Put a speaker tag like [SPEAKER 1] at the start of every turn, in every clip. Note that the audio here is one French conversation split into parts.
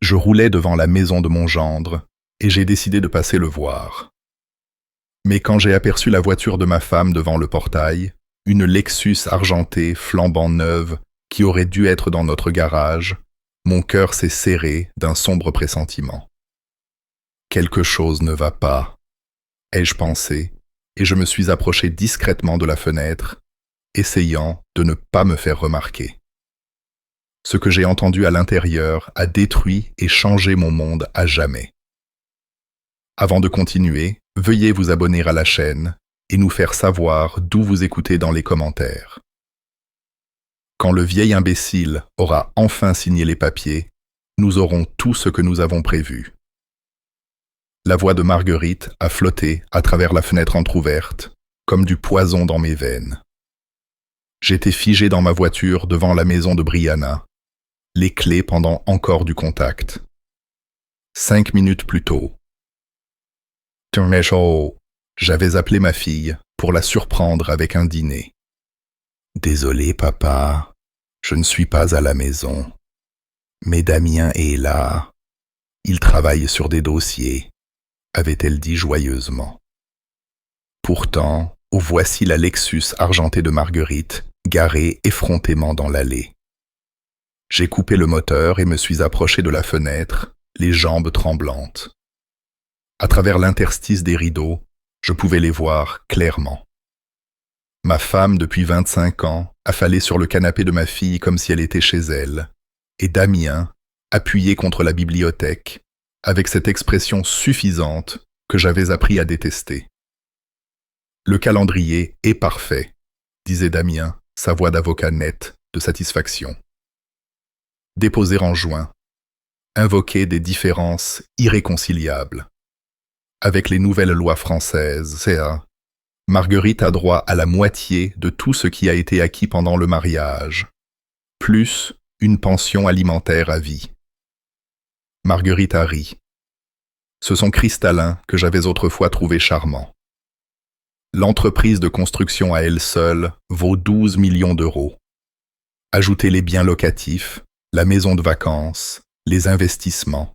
[SPEAKER 1] Je roulais devant la maison de mon gendre et j'ai décidé de passer le voir. Mais quand j'ai aperçu la voiture de ma femme devant le portail, une Lexus argentée flambant neuve qui aurait dû être dans notre garage, mon cœur s'est serré d'un sombre pressentiment. Quelque chose ne va pas, ai-je pensé, et je me suis approché discrètement de la fenêtre, essayant de ne pas me faire remarquer. Ce que j'ai entendu à l'intérieur a détruit et changé mon monde à jamais. Avant de continuer, veuillez vous abonner à la chaîne et nous faire savoir d'où vous écoutez dans les commentaires. Quand le vieil imbécile aura enfin signé les papiers, nous aurons tout ce que nous avons prévu. La voix de Marguerite a flotté à travers la fenêtre entr'ouverte, comme du poison dans mes veines. J'étais figé dans ma voiture devant la maison de Brianna, les clés pendant encore du contact. 5 minutes plus tôt. J'avais appelé ma fille pour la surprendre avec un dîner. Désolé, papa, je ne suis pas à la maison. Mais Damien est là. Il travaille sur des dossiers, avait-elle dit joyeusement. Pourtant, voici la Lexus argentée de Marguerite, garée effrontément dans l'allée. J'ai coupé le moteur et me suis approché de la fenêtre, les jambes tremblantes. À travers l'interstice des rideaux, je pouvais les voir clairement. Ma femme, depuis 25 ans, affalée sur le canapé de ma fille comme si elle était chez elle, et Damien, appuyé contre la bibliothèque, avec cette expression suffisante que j'avais appris à détester. Le calendrier est parfait, disait Damien, sa voix d'avocat nette de satisfaction. Déposer en juin, invoquer des différences irréconciliables. Avec les nouvelles lois françaises, Marguerite a droit à la moitié de tout ce qui a été acquis pendant le mariage, plus une pension alimentaire à vie. Marguerite a ri. Ce sont cristallins que j'avais autrefois trouvés charmants. L'entreprise de construction à elle seule vaut 12 millions d'euros. Ajoutez les biens locatifs, la maison de vacances, les investissements.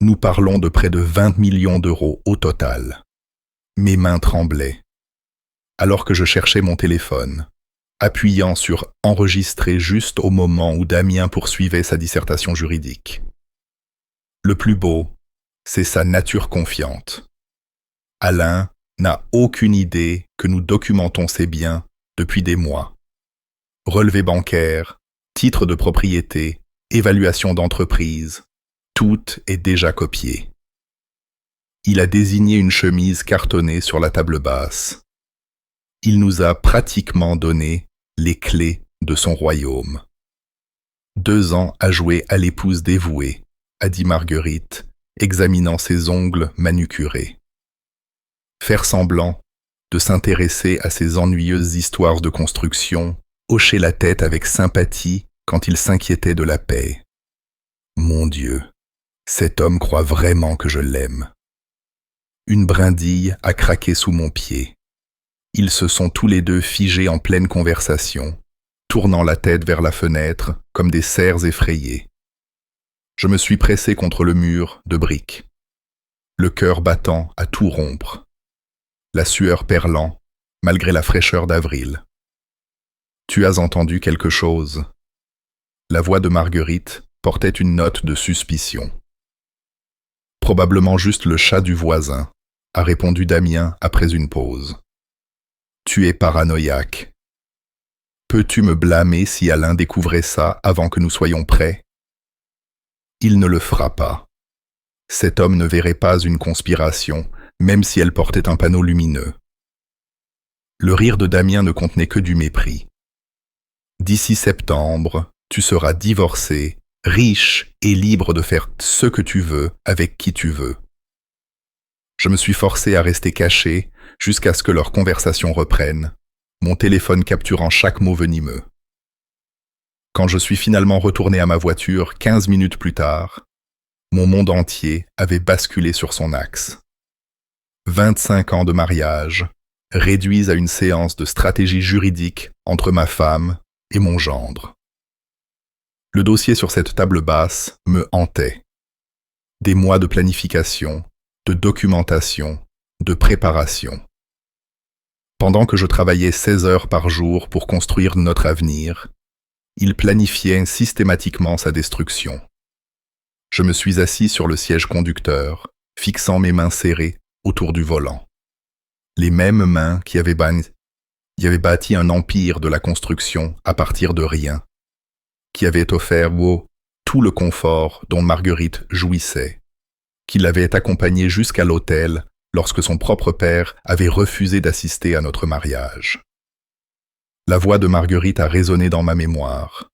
[SPEAKER 1] Nous parlons de près de 20 millions d'euros au total. Mes mains tremblaient. Alors que je cherchais mon téléphone, appuyant sur « Enregistrer » juste au moment où Damien poursuivait sa dissertation juridique. Le plus beau, c'est sa nature confiante. Alain n'a aucune idée que nous documentons ses biens depuis des mois. Relevé bancaire, titre de propriété, évaluation d'entreprise, tout est déjà copié. Il a désigné une chemise cartonnée sur la table basse. Il nous a pratiquement donné les clés de son royaume. 2 ans à jouer à l'épouse dévouée, a dit Marguerite, examinant ses ongles manucurés. Faire semblant de s'intéresser à ces ennuyeuses histoires de construction, hocher la tête avec sympathie quand il s'inquiétait de la paix. Mon Dieu, cet homme croit vraiment que je l'aime. Une brindille a craqué sous mon pied. Ils se sont tous les deux figés en pleine conversation, tournant la tête vers la fenêtre comme des cerfs effrayés. Je me suis pressé contre le mur de briques, le cœur battant à tout rompre, la sueur perlant malgré la fraîcheur d'avril. Tu as entendu quelque chose? La voix de Marguerite portait une note de suspicion. Probablement juste le chat du voisin, a répondu Damien après une pause. Tu es paranoïaque. Peux-tu me blâmer si Alain découvrait ça avant que nous soyons prêts? Il ne le fera pas. Cet homme ne verrait pas une conspiration, même si elle portait un panneau lumineux. Le rire de Damien ne contenait que du mépris. D'ici septembre, tu seras divorcé, riche et libre de faire ce que tu veux avec qui tu veux. Je me suis forcé à rester caché jusqu'à ce que leur conversation reprenne, mon téléphone capturant chaque mot venimeux. Quand je suis finalement retourné à ma voiture 15 minutes plus tard, mon monde entier avait basculé sur son axe. 25 ans de mariage réduits à une séance de stratégie juridique entre ma femme et mon gendre. Le dossier sur cette table basse me hantait. Des mois de planification, de documentation, de préparation. Pendant que je travaillais 16 heures par jour pour construire notre avenir, il planifiait systématiquement sa destruction. Je me suis assis sur le siège conducteur, fixant mes mains serrées autour du volant. Les mêmes mains qui avaient bâti un empire de la construction à partir de rien, qui avaient offert tout le confort dont Marguerite jouissait, qui l'avaient accompagnée jusqu'à l'hôtel lorsque son propre père avait refusé d'assister à notre mariage. La voix de Marguerite a résonné dans ma mémoire.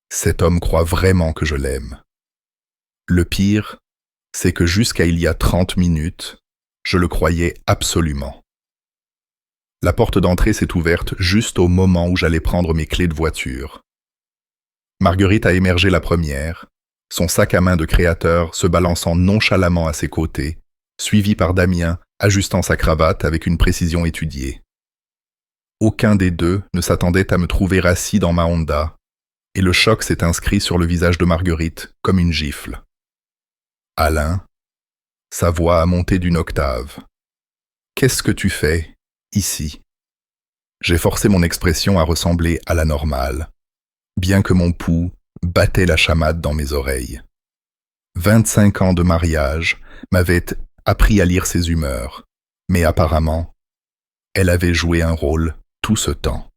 [SPEAKER 1] Cet homme croit vraiment que je l'aime. Le pire, c'est que jusqu'à il y a 30 minutes, je le croyais absolument. La porte d'entrée s'est ouverte juste au moment où j'allais prendre mes clés de voiture. Marguerite a émergé la première, son sac à main de créateur se balançant nonchalamment à ses côtés, suivi par Damien, ajustant sa cravate avec une précision étudiée. Aucun des deux ne s'attendait à me trouver assis dans ma Honda, et le choc s'est inscrit sur le visage de Marguerite comme une gifle. Alain, sa voix a monté d'une octave. « Qu'est-ce que tu fais, ici ?» J'ai forcé mon expression à ressembler à la normale, bien que mon pouls battait la chamade dans mes oreilles. 25 ans de mariage m'avaient appris à lire ses humeurs, mais apparemment, elle avait joué un rôle tout ce temps.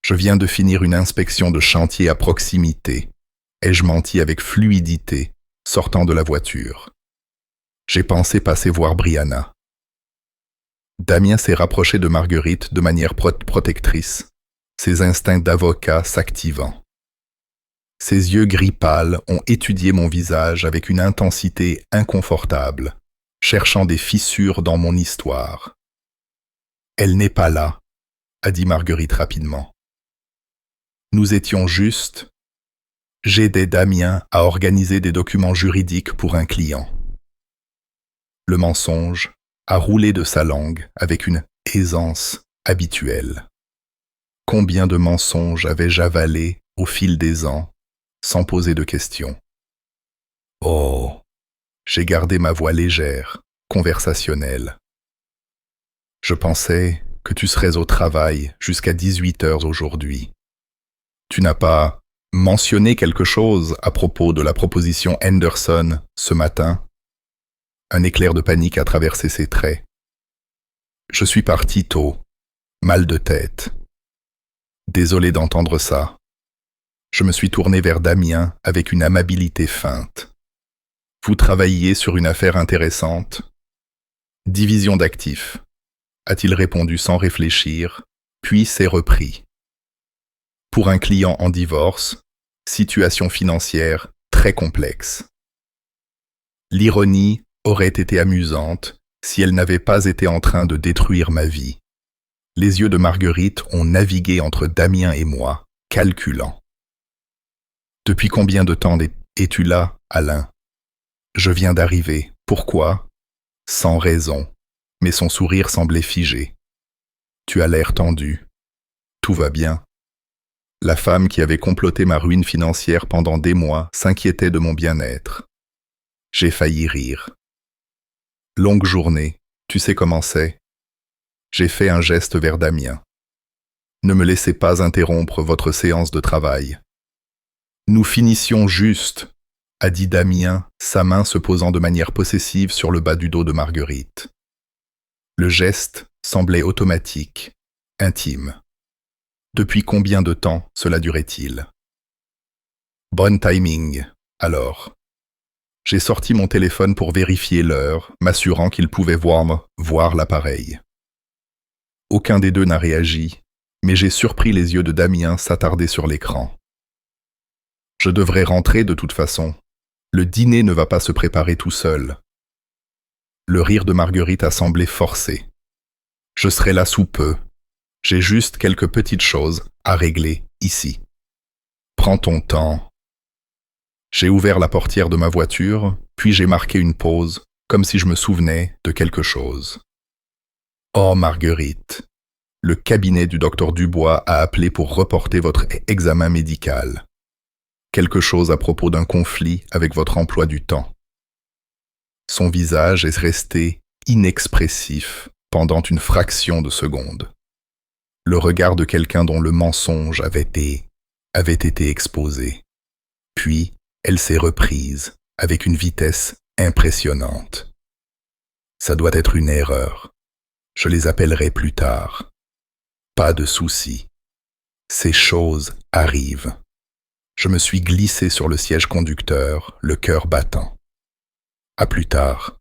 [SPEAKER 1] Je viens de finir une inspection de chantier à proximité, ai-je menti avec fluidité, sortant de la voiture. J'ai pensé passer voir Brianna. Damien s'est rapproché de Marguerite de manière protectrice, ses instincts d'avocat s'activant. Ses yeux gris pâles ont étudié mon visage avec une intensité inconfortable, cherchant des fissures dans mon histoire. « Elle n'est pas là », a dit Marguerite rapidement. Nous étions juste... J'aidais Damien à organiser des documents juridiques pour un client. Le mensonge a roulé de sa langue avec une aisance habituelle. Combien de mensonges avais-je avalé au fil des ans, sans poser de questions. Oh, j'ai gardé ma voix légère, conversationnelle. Je pensais que tu serais au travail jusqu'à 18 heures aujourd'hui. Tu n'as pas mentionné quelque chose à propos de la proposition Henderson ce matin? Un éclair de panique a traversé ses traits. Je suis parti tôt, mal de tête. Désolé d'entendre ça. Je me suis tourné vers Damien avec une amabilité feinte. Vous travailliez sur une affaire intéressante? Division d'actifs, a-t-il répondu sans réfléchir, puis s'est repris. Pour un client en divorce, situation financière très complexe. L'ironie aurait été amusante si elle n'avait pas été en train de détruire ma vie. Les yeux de Marguerite ont navigué entre Damien et moi, calculant. Depuis combien de temps es-tu là, Alain? Je viens d'arriver. Pourquoi? Sans raison, mais son sourire semblait figé. Tu as l'air tendu. Tout va bien. La femme qui avait comploté ma ruine financière pendant des mois s'inquiétait de mon bien-être. J'ai failli rire. Longue journée, tu sais comment c'est. J'ai fait un geste vers Damien. Ne me laissez pas interrompre votre séance de travail. Nous finissions juste, a dit Damien, sa main se posant de manière possessive sur le bas du dos de Marguerite. Le geste semblait automatique, intime. Depuis combien de temps cela durait-il? Bon timing, alors. J'ai sorti mon téléphone pour vérifier l'heure, m'assurant qu'il pouvait voir l'appareil. Aucun des deux n'a réagi, mais j'ai surpris les yeux de Damien s'attarder sur l'écran. Je devrais rentrer de toute façon. Le dîner ne va pas se préparer tout seul. Le rire de Marguerite a semblé forcé. Je serai là sous peu. J'ai juste quelques petites choses à régler ici. Prends ton temps. J'ai ouvert la portière de ma voiture, puis j'ai marqué une pause, comme si je me souvenais de quelque chose. Oh Marguerite, le cabinet du docteur Dubois a appelé pour reporter votre examen médical. quelque chose à propos d'un conflit avec votre emploi du temps. Son visage est resté inexpressif pendant une fraction de seconde. Le regard de quelqu'un dont le mensonge avait été exposé. Puis, elle s'est reprise avec une vitesse impressionnante. Ça doit être une erreur. Je les appellerai plus tard. Pas de souci. Ces choses arrivent. Je me suis glissé sur le siège conducteur, le cœur battant. À plus tard.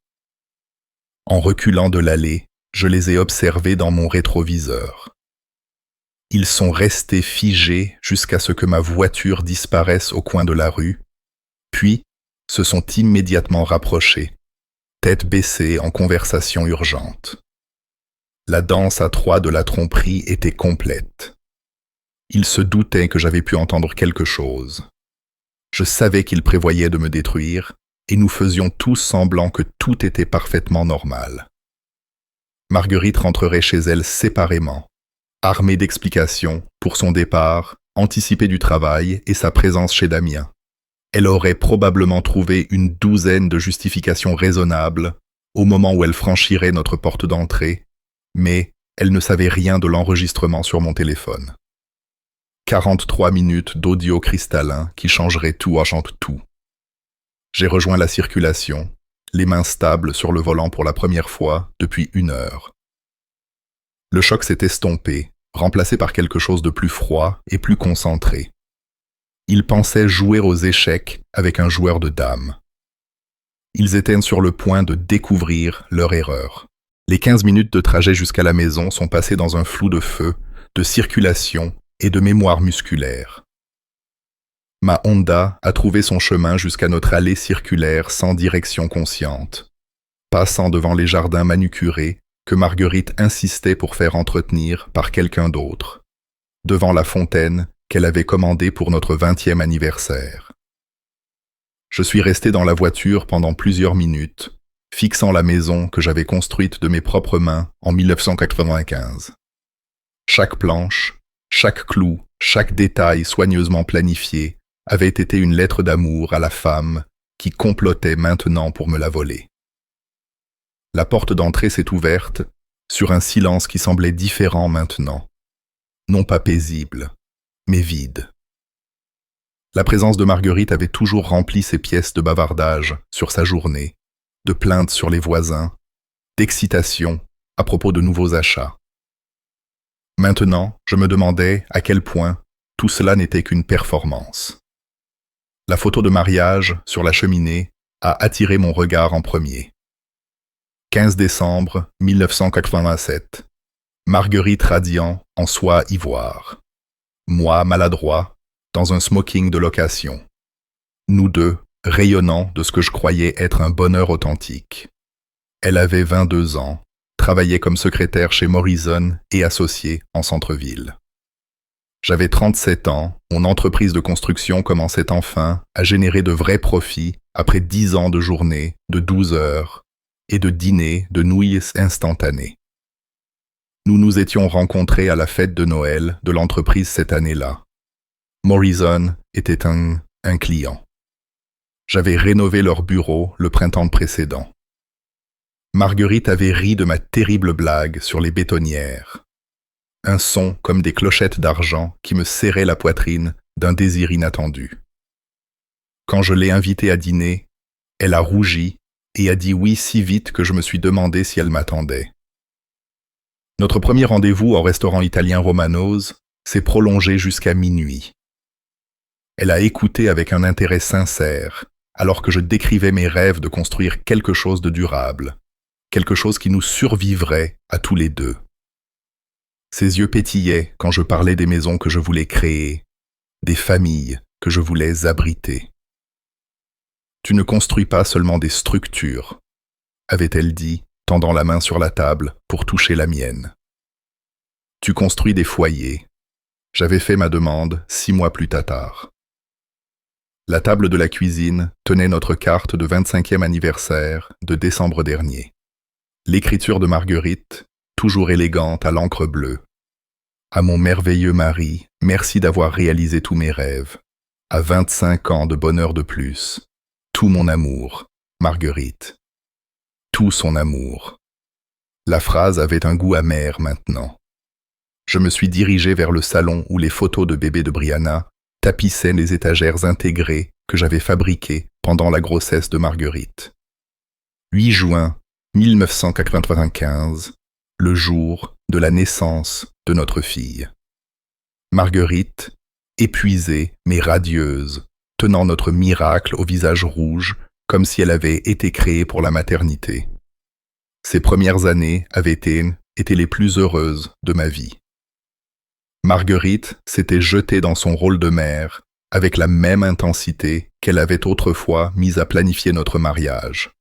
[SPEAKER 1] En reculant de l'allée, je les ai observés dans mon rétroviseur. Ils sont restés figés jusqu'à ce que ma voiture disparaisse au coin de la rue, puis se sont immédiatement rapprochés, tête baissée en conversation urgente. La danse à trois de la tromperie était complète. Ils se doutaient que j'avais pu entendre quelque chose. Je savais qu'ils prévoyaient de me détruire, et nous faisions tous semblant que tout était parfaitement normal. Marguerite rentrerait chez elle séparément, armée d'explications pour son départ, anticipée du travail et sa présence chez Damien. Elle aurait probablement trouvé une douzaine de justifications raisonnables au moment où elle franchirait notre porte d'entrée, mais elle ne savait rien de l'enregistrement sur mon téléphone. 43 minutes d'audio cristallin qui changerait tout, chante tout. J'ai rejoint la circulation, les mains stables sur le volant pour la première fois depuis 1 heure. Le choc s'est estompé, remplacé par quelque chose de plus froid et plus concentré. Ils pensaient jouer aux échecs avec un joueur de dames. Ils étaient sur le point de découvrir leur erreur. Les 15 minutes de trajet jusqu'à la maison sont passées dans un flou de feu, de circulation et de mémoire musculaire. Ma Honda a trouvé son chemin jusqu'à notre allée circulaire sans direction consciente, passant devant les jardins manucurés que Marguerite insistait pour faire entretenir par quelqu'un d'autre, devant la fontaine qu'elle avait commandée pour notre 20e anniversaire. Je suis resté dans la voiture pendant plusieurs minutes, fixant la maison que j'avais construite de mes propres mains en 1995. Chaque planche, chaque clou, chaque détail soigneusement planifié avait été une lettre d'amour à la femme qui complotait maintenant pour me la voler. La porte d'entrée s'est ouverte sur un silence qui semblait différent maintenant, non pas paisible, mais vide. La présence de Marguerite avait toujours rempli ses pièces de bavardage sur sa journée, de plaintes sur les voisins, d'excitation à propos de nouveaux achats. Maintenant, je me demandais à quel point tout cela n'était qu'une performance. La photo de mariage sur la cheminée a attiré mon regard en premier. 15 décembre 1987. Marguerite radiant en soie ivoire. Moi maladroit, dans un smoking de location. Nous deux, rayonnant de ce que je croyais être un bonheur authentique. Elle avait 22 ans, travaillait comme secrétaire chez Morrison et associée en centre-ville. J'avais 37 ans, mon entreprise de construction commençait enfin à générer de vrais profits après 10 ans de journées de 12 heures et de dîners de nouilles instantanées. Nous nous étions rencontrés à la fête de Noël de l'entreprise cette année-là. Morrison était un client. J'avais rénové leur bureau le printemps précédent. Marguerite avait ri de ma terrible blague sur les bétonnières. Un son comme des clochettes d'argent qui me serrait la poitrine d'un désir inattendu. Quand je l'ai invitée à dîner, elle a rougi et a dit oui si vite que je me suis demandé si elle m'attendait. Notre premier rendez-vous au restaurant italien Romano's s'est prolongé jusqu'à minuit. Elle a écouté avec un intérêt sincère, alors que je décrivais mes rêves de construire quelque chose de durable, quelque chose qui nous survivrait à tous les deux. Ses yeux pétillaient quand je parlais des maisons que je voulais créer, des familles que je voulais abriter. « Tu ne construis pas seulement des structures », avait-elle dit, tendant la main sur la table pour toucher la mienne. « Tu construis des foyers. » J'avais fait ma demande 6 mois plus tard. La table de la cuisine tenait notre carte de 25e anniversaire de décembre dernier. L'écriture de Marguerite, toujours élégante à l'encre bleue. À mon merveilleux mari, merci d'avoir réalisé tous mes rêves. à 25 ans de bonheur de plus. Tout mon amour, Marguerite. Tout son amour. La phrase avait un goût amer maintenant. Je me suis dirigé vers le salon où les photos de bébé de Brianna tapissaient les étagères intégrées que j'avais fabriquées pendant la grossesse de Marguerite. 8 juin 1995, le jour de la naissance de notre fille. Marguerite, épuisée mais radieuse, tenant notre miracle au visage rouge comme si elle avait été créée pour la maternité. Ces premières années avaient été les plus heureuses de ma vie. Marguerite s'était jetée dans son rôle de mère avec la même intensité qu'elle avait autrefois mise à planifier notre mariage.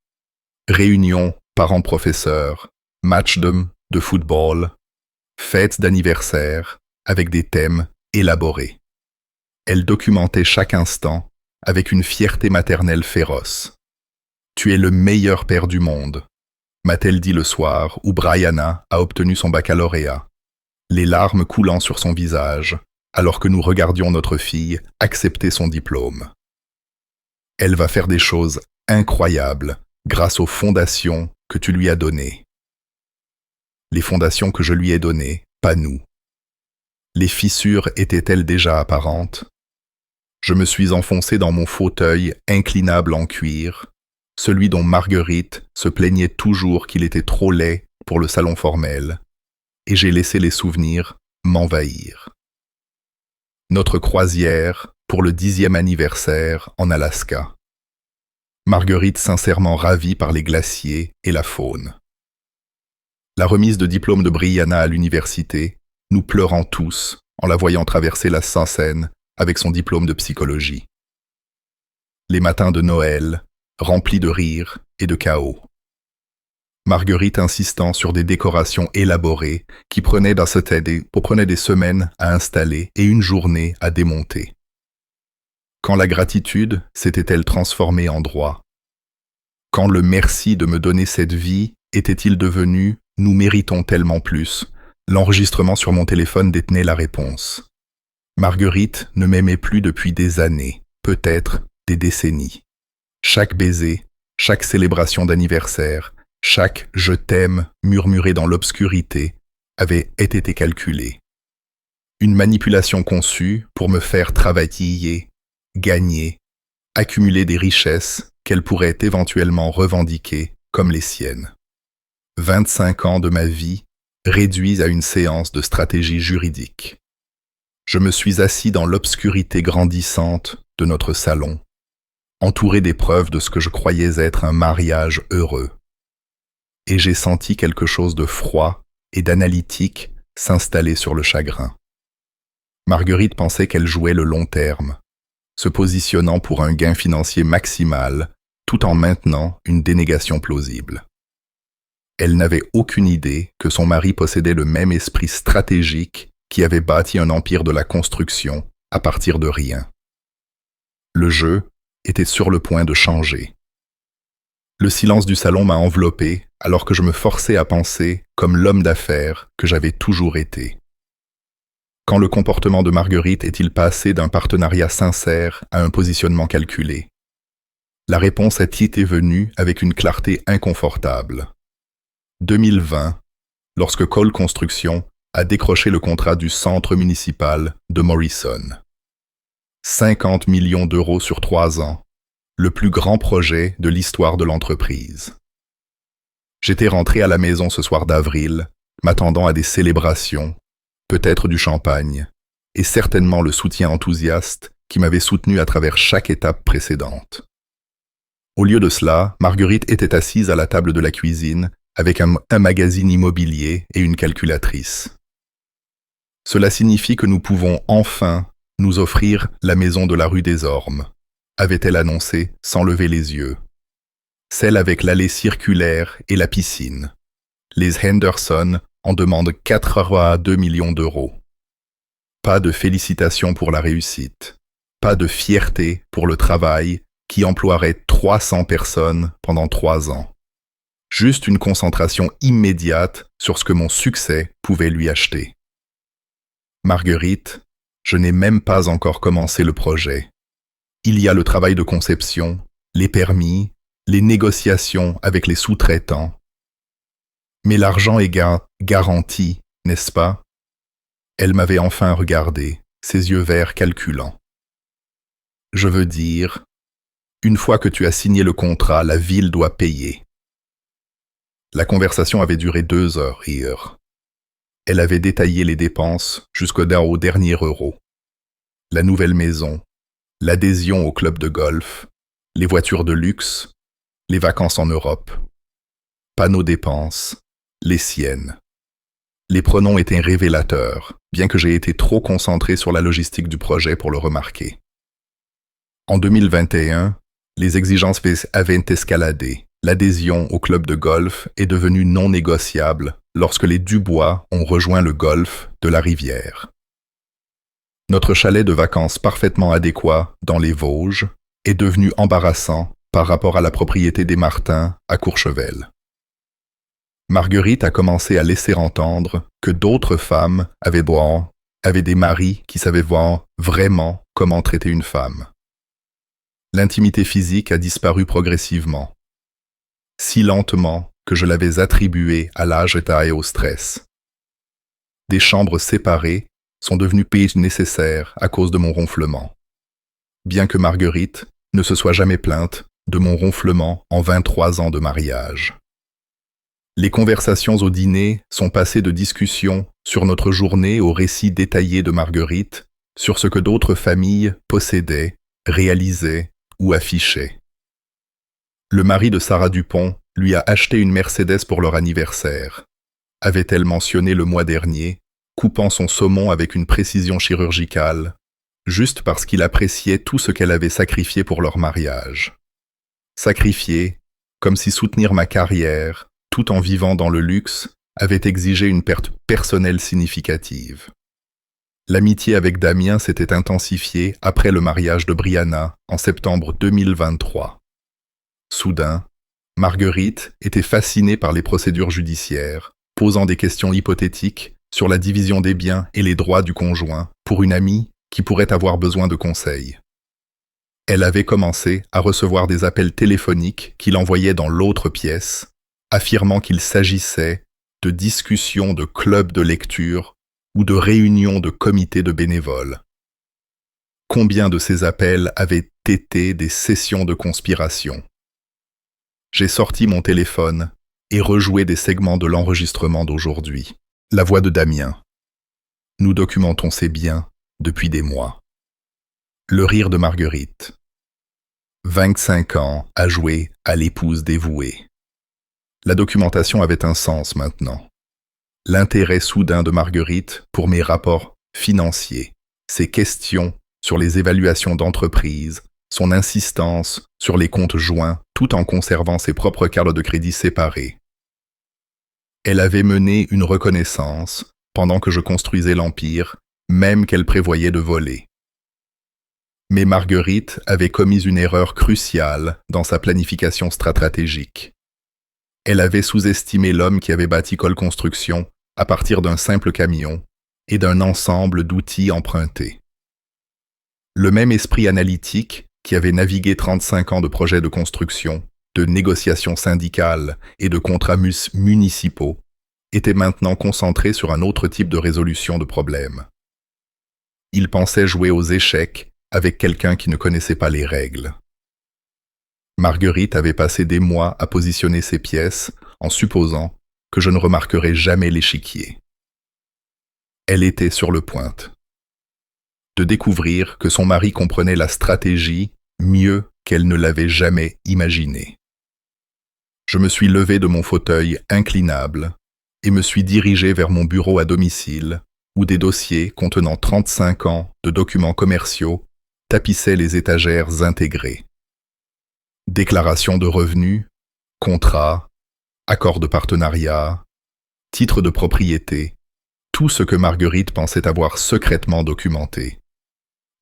[SPEAKER 1] Réunions parents-professeurs, matchs de football, fêtes d'anniversaire avec des thèmes élaborés. Elle documentait chaque instant avec une fierté maternelle féroce. « Tu es le meilleur père du monde », m'a-t-elle dit le soir où Brianna a obtenu son baccalauréat, les larmes coulant sur son visage, alors que nous regardions notre fille accepter son diplôme. Elle va faire des choses incroyables grâce aux fondations que tu lui as données. Les fondations que je lui ai données, pas nous. Les fissures étaient-elles déjà apparentes? Je me suis enfoncé dans mon fauteuil inclinable en cuir, celui dont Marguerite se plaignait toujours qu'il était trop laid pour le salon formel, et j'ai laissé les souvenirs m'envahir. Notre croisière pour le 10e anniversaire en Alaska. Marguerite sincèrement ravie par les glaciers et la faune. La remise de diplôme de Brianna à l'université, nous pleurant tous en la voyant traverser la Seine avec son diplôme de psychologie. Les matins de Noël, remplis de rires et de chaos. Marguerite insistant sur des décorations élaborées qui prenaient des semaines à installer et une journée à démonter. Quand la gratitude s'était-elle transformée en droit? Quand le merci de me donner cette vie était-il devenu « nous méritons tellement plus », l'enregistrement sur mon téléphone détenait la réponse. Marguerite ne m'aimait plus depuis des années, peut-être des décennies. Chaque baiser, chaque célébration d'anniversaire, chaque « je t'aime » murmuré dans l'obscurité avait été calculé. Une manipulation conçue pour me faire travailler, gagner, accumuler des richesses qu'elle pourrait éventuellement revendiquer comme les siennes. 25 ans de ma vie réduits à une séance de stratégie juridique. Je me suis assis dans l'obscurité grandissante de notre salon, entouré des preuves de ce que je croyais être un mariage heureux. Et j'ai senti quelque chose de froid et d'analytique s'installer sur le chagrin. Marguerite pensait qu'elle jouait le long terme, se positionnant pour un gain financier maximal tout en maintenant une dénégation plausible. Elle n'avait aucune idée que son mari possédait le même esprit stratégique qui avait bâti un empire de la construction à partir de rien. Le jeu était sur le point de changer. Le silence du salon m'a enveloppé alors que je me forçais à penser comme l'homme d'affaires que j'avais toujours été. Quand le comportement de Marguerite est-il passé d'un partenariat sincère à un positionnement calculé? La réponse a-t-il venue avec une clarté inconfortable. 2020, lorsque Cole Construction a décroché le contrat du centre municipal de Morrison. 50 millions d'euros sur 3 ans, le plus grand projet de l'histoire de l'entreprise. J'étais rentré à la maison ce soir d'avril, m'attendant à des célébrations, peut-être du champagne, et certainement le soutien enthousiaste qui m'avait soutenu à travers chaque étape précédente. Au lieu de cela, Marguerite était assise à la table de la cuisine avec un magazine immobilier et une calculatrice. Cela signifie que nous pouvons enfin nous offrir la maison de la rue des Ormes, avait-elle annoncé sans lever les yeux. Celle avec l'allée circulaire et la piscine. Les Henderson en demandent 82 millions d'euros. Pas de félicitations pour la réussite, pas de fierté pour le travail qui emploierait 300 personnes pendant 3 ans. Juste une concentration immédiate sur ce que mon succès pouvait lui acheter. Marguerite, je n'ai même pas encore commencé le projet. Il y a le travail de conception, les permis, les négociations avec les sous-traitants. Mais l'argent est garanti, n'est-ce pas? Elle m'avait enfin regardé, ses yeux verts calculants. Je veux dire, une fois que tu as signé le contrat, la ville doit payer. La conversation avait duré 2 heures et heures. Elle avait détaillé les dépenses jusqu'au dernier euro. La nouvelle maison, l'adhésion au club de golf, les voitures de luxe, les vacances en Europe. Pas nos dépenses, les siennes. Les pronoms étaient révélateurs, bien que j'ai été trop concentré sur la logistique du projet pour le remarquer. En 2021, les exigences avaient escaladé. L'adhésion au club de golf est devenue non négociable lorsque les Dubois ont rejoint le golf de la rivière. Notre chalet de vacances parfaitement adéquat dans les Vosges est devenu embarrassant par rapport à la propriété des Martins à Courchevel. Marguerite a commencé à laisser entendre que d'autres femmes avaient des maris qui savaient voir vraiment comment traiter une femme. L'intimité physique a disparu progressivement, si lentement que je l'avais attribuée à l'âge et au stress. Des chambres séparées sont devenues nécessaires à cause de mon ronflement. Bien que Marguerite ne se soit jamais plainte de mon ronflement en 23 ans de mariage. Les conversations au dîner sont passées de discussions sur notre journée au récit détaillé de Marguerite sur ce que d'autres familles possédaient, réalisaient ou affichaient. Le mari de Sarah Dupont lui a acheté une Mercedes pour leur anniversaire, avait-elle mentionné le mois dernier, coupant son saumon avec une précision chirurgicale, juste parce qu'il appréciait tout ce qu'elle avait sacrifié pour leur mariage. Sacrifié, comme si soutenir ma carrière, tout en vivant dans le luxe, avait exigé une perte personnelle significative. L'amitié avec Damien s'était intensifiée après le mariage de Brianna en septembre 2023. Soudain, Marguerite était fascinée par les procédures judiciaires, posant des questions hypothétiques sur la division des biens et les droits du conjoint pour une amie qui pourrait avoir besoin de conseils. Elle avait commencé à recevoir des appels téléphoniques qu'il envoyait dans l'autre pièce, affirmant qu'il s'agissait de discussions de clubs de lecture ou de réunions de comités de bénévoles. Combien de ces appels avaient été des sessions de conspiration? J'ai sorti mon téléphone et rejoué des segments de l'enregistrement d'aujourd'hui. La voix de Damien. Nous documentons ces biens depuis des mois. Le rire de Marguerite. 25 ans à jouer à l'épouse dévouée. La documentation avait un sens maintenant. L'intérêt soudain de Marguerite pour mes rapports financiers, ses questions sur les évaluations d'entreprise, son insistance sur les comptes joints tout en conservant ses propres cartes de crédit séparées. Elle avait mené une reconnaissance pendant que je construisais l'Empire, même qu'elle prévoyait de voler. Mais Marguerite avait commis une erreur cruciale dans sa planification stratégique. Elle avait sous-estimé l'homme qui avait bâti Cole Construction à partir d'un simple camion et d'un ensemble d'outils empruntés. Le même esprit analytique qui avait navigué 35 ans de projets de construction, de négociations syndicales et de contrats municipaux était maintenant concentré sur un autre type de résolution de problèmes. Il pensait jouer aux échecs avec quelqu'un qui ne connaissait pas les règles. Marguerite avait passé des mois à positionner ses pièces en supposant que je ne remarquerais jamais l'échiquier. Elle était sur le point de découvrir que son mari comprenait la stratégie mieux qu'elle ne l'avait jamais imaginé. Je me suis levé de mon fauteuil inclinable et me suis dirigé vers mon bureau à domicile où des dossiers contenant 35 ans de documents commerciaux tapissaient les étagères intégrées. Déclaration de revenus, contrats, accords de partenariat, titres de propriété, tout ce que Marguerite pensait avoir secrètement documenté.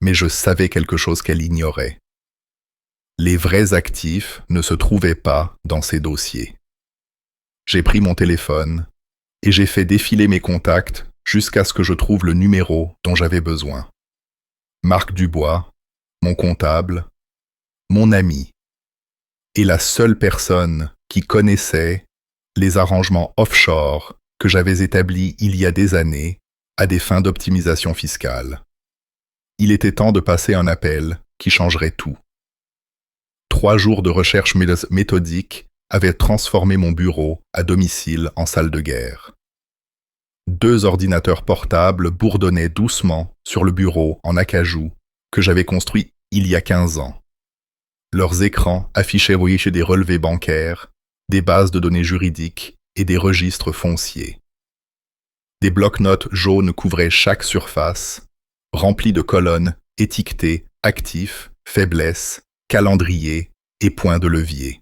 [SPEAKER 1] Mais je savais quelque chose qu'elle ignorait. Les vrais actifs ne se trouvaient pas dans ces dossiers. J'ai pris mon téléphone et j'ai fait défiler mes contacts jusqu'à ce que je trouve le numéro dont j'avais besoin. Marc Dubois, mon comptable, mon ami, et la seule personne qui connaissait les arrangements offshore que j'avais établis il y a des années à des fins d'optimisation fiscale. Il était temps de passer un appel qui changerait tout. 3 jours de recherche méthodique avaient transformé mon bureau à domicile en salle de guerre. 2 ordinateurs portables bourdonnaient doucement sur le bureau en acajou que j'avais construit il y a 15 ans. Leurs écrans affichaient des relevés bancaires, des bases de données juridiques et des registres fonciers. Des blocs-notes jaunes couvraient chaque surface, remplis de colonnes étiquetées actifs, faiblesses, calendrier et points de levier.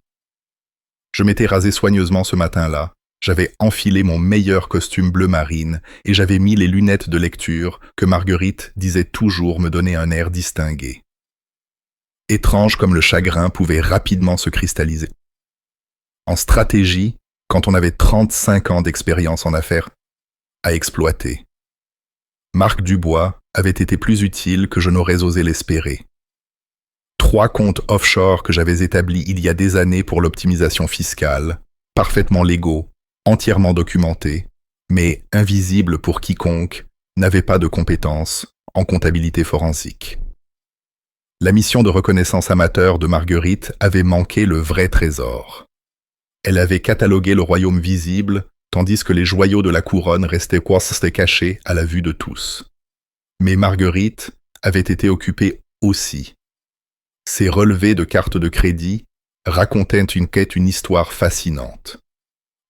[SPEAKER 1] Je m'étais rasé soigneusement ce matin-là, j'avais enfilé mon meilleur costume bleu marine et j'avais mis les lunettes de lecture que Marguerite disait toujours me donner un air distingué. Étrange comme le chagrin pouvait rapidement se cristalliser. En stratégie, quand on avait 35 ans d'expérience en affaires à exploiter. Marc Dubois avait été plus utile que je n'aurais osé l'espérer. 3 comptes offshore que j'avais établis il y a des années pour l'optimisation fiscale, parfaitement légaux, entièrement documentés, mais invisibles pour quiconque n'avait pas de compétences en comptabilité forensique. La mission de reconnaissance amateur de Marguerite avait manqué le vrai trésor. Elle avait catalogué le royaume visible, tandis que les joyaux de la couronne restaient cachés à la vue de tous. Mais Marguerite avait été occupée aussi. Ses relevés de cartes de crédit racontaient une histoire fascinante.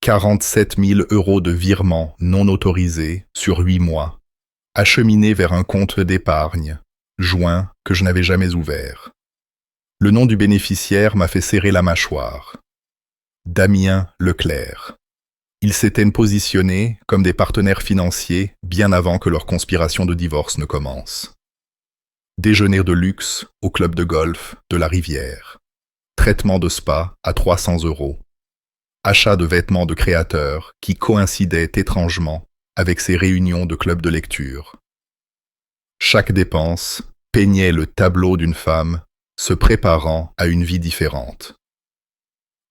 [SPEAKER 1] 47 000 € de virements non autorisés sur 8 mois, acheminés vers un compte d'épargne, joint que je n'avais jamais ouvert. Le nom du bénéficiaire m'a fait serrer la mâchoire. Damien Leclerc. Ils s'étaient positionnés comme des partenaires financiers bien avant que leur conspiration de divorce ne commence. Déjeuner de luxe au club de golf de la Rivière. Traitement de spa à 300 €. Achat de vêtements de créateurs qui coïncidaient étrangement avec ces réunions de club de lecture. Chaque dépense peignait le tableau d'une femme se préparant à une vie différente.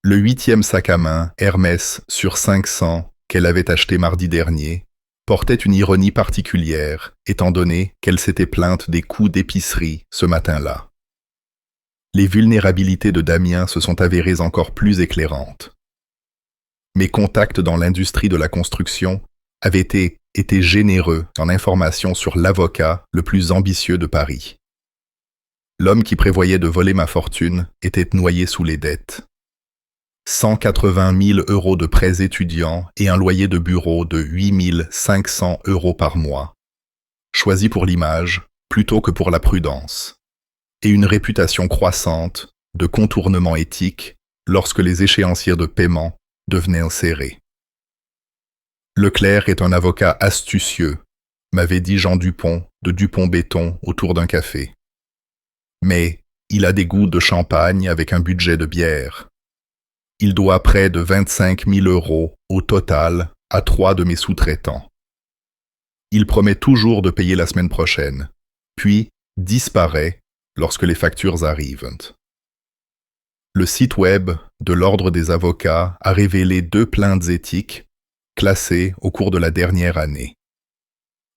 [SPEAKER 1] Le 8e sac à main Hermès sur 500 qu'elle avait acheté mardi dernier portait une ironie particulière, étant donné qu'elle s'était plainte des coûts d'épicerie ce matin-là. Les vulnérabilités de Damien se sont avérées encore plus éclairantes. Mes contacts dans l'industrie de la construction avaient été généreux en informations sur l'avocat le plus ambitieux de Paris. L'homme qui prévoyait de voler ma fortune était noyé sous les dettes. 180 000 € de prêts étudiants et un loyer de bureau de 8 500 € par mois, choisi pour l'image plutôt que pour la prudence, et une réputation croissante de contournement éthique lorsque les échéanciers de paiement devenaient serrés. Leclerc est un avocat astucieux, m'avait dit Jean Dupont de Dupont Béton autour d'un café. Mais il a des goûts de champagne avec un budget de bière. Il doit près de 25 000 € au total à 3 de mes sous-traitants. Il promet toujours de payer la semaine prochaine, puis disparaît lorsque les factures arrivent. Le site web de l'Ordre des avocats a révélé 2 plaintes éthiques classées au cours de la dernière année.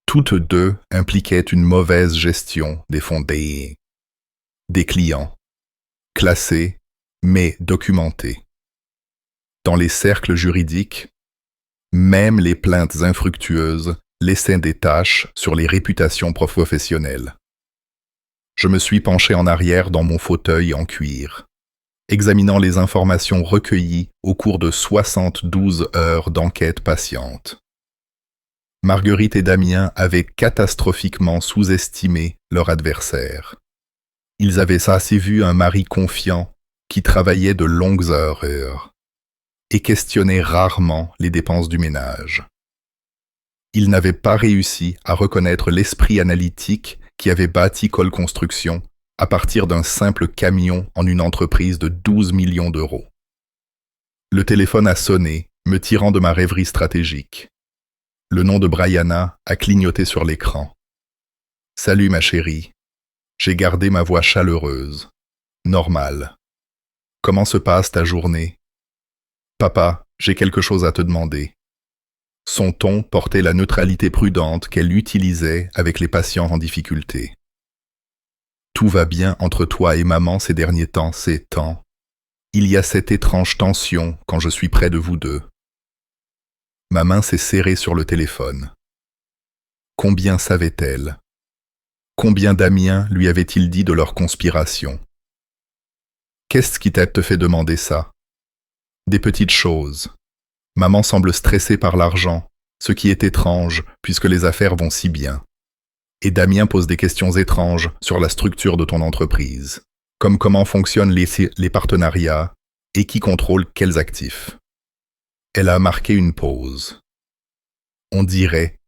[SPEAKER 1] Toutes 2 impliquaient une mauvaise gestion des fonds des clients, classés mais documentés. Dans les cercles juridiques, même les plaintes infructueuses laissaient des taches sur les réputations professionnelles. Je me suis penché en arrière dans mon fauteuil en cuir, examinant les informations recueillies au cours de 72 heures d'enquête patiente. Marguerite et Damien avaient catastrophiquement sous-estimé leur adversaire. Ils avaient assez vu un mari confiant qui travaillait de longues heures et questionnait rarement les dépenses du ménage. Ils n'avaient pas réussi à reconnaître l'esprit analytique qui avait bâti Cole Construction à partir d'un simple camion en une entreprise de 12 millions d'euros. Le téléphone a sonné, me tirant de ma rêverie stratégique. Le nom de Brianna a clignoté sur l'écran. « Salut ma chérie, J'ai gardé ma voix chaleureuse, normale. Comment se passe ta journée? Papa, j'ai quelque chose à te demander. Son ton portait la neutralité prudente qu'elle utilisait avec les patients en difficulté. Tout va bien entre toi et maman ces derniers temps, c'est tant. Il y a cette étrange tension quand je suis près de vous deux. Ma main s'est serrée sur le téléphone. Combien savait-elle? Combien Damien lui avait-il dit de leur conspiration? Qu'est-ce qui t'a te fait demander ça? Des petites choses. Maman semble stressée par l'argent, ce qui est étrange puisque les affaires vont si bien. Et Damien pose des questions étranges sur la structure de ton entreprise, comme comment fonctionnent les partenariats et qui contrôle quels actifs. Elle a marqué une pause. On dirait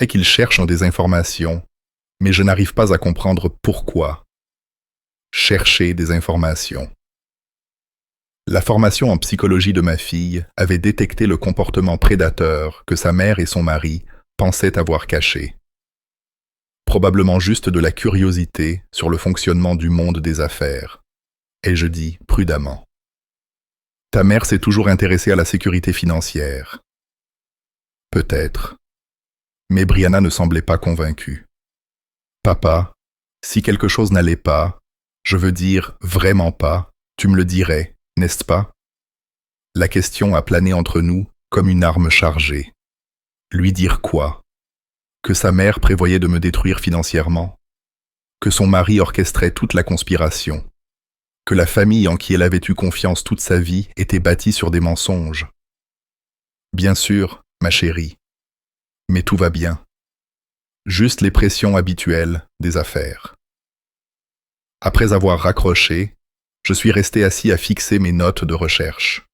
[SPEAKER 1] qu'il cherche des informations, mais je n'arrive pas à comprendre pourquoi. Chercher des informations. La formation en psychologie de ma fille avait détecté le comportement prédateur que sa mère et son mari pensaient avoir caché. Probablement juste de la curiosité sur le fonctionnement du monde des affaires. Et je dis prudemment. Ta mère s'est toujours intéressée à la sécurité financière. Peut-être. Mais Brianna ne semblait pas convaincue. Papa, si quelque chose n'allait pas, je veux dire vraiment pas, tu me le dirais, n'est-ce pas? La question a plané entre nous comme une arme chargée. Lui dire quoi? Que sa mère prévoyait de me détruire financièrement? Que son mari orchestrait toute la conspiration? Que la famille en qui elle avait eu confiance toute sa vie était bâtie sur des mensonges? Bien sûr, ma chérie. Mais tout va bien. Juste les pressions habituelles des affaires. Après avoir raccroché, je suis resté assis à fixer mes notes de recherche.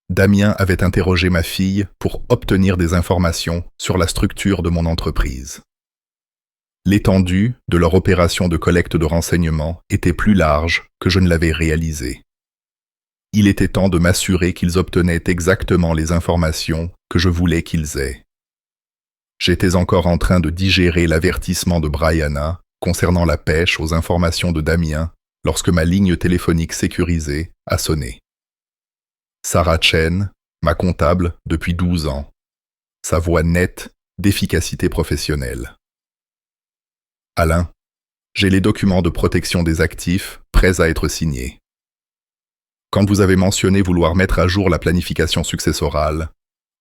[SPEAKER 1] Damien avait interrogé ma fille pour obtenir des informations sur la structure de mon entreprise. L'étendue de leur opération de collecte de renseignements était plus large que je ne l'avais réalisé. Il était temps de m'assurer qu'ils obtenaient exactement les informations que je voulais qu'ils aient. J'étais encore en train de digérer l'avertissement de Brianna concernant la pêche aux informations de Damien lorsque ma ligne téléphonique sécurisée a sonné. Sarah Chen, ma comptable depuis 12 ans. Sa voix nette d'efficacité professionnelle. Alain, j'ai les documents de protection des actifs prêts à être signés. Quand vous avez mentionné vouloir mettre à jour la planification successorale,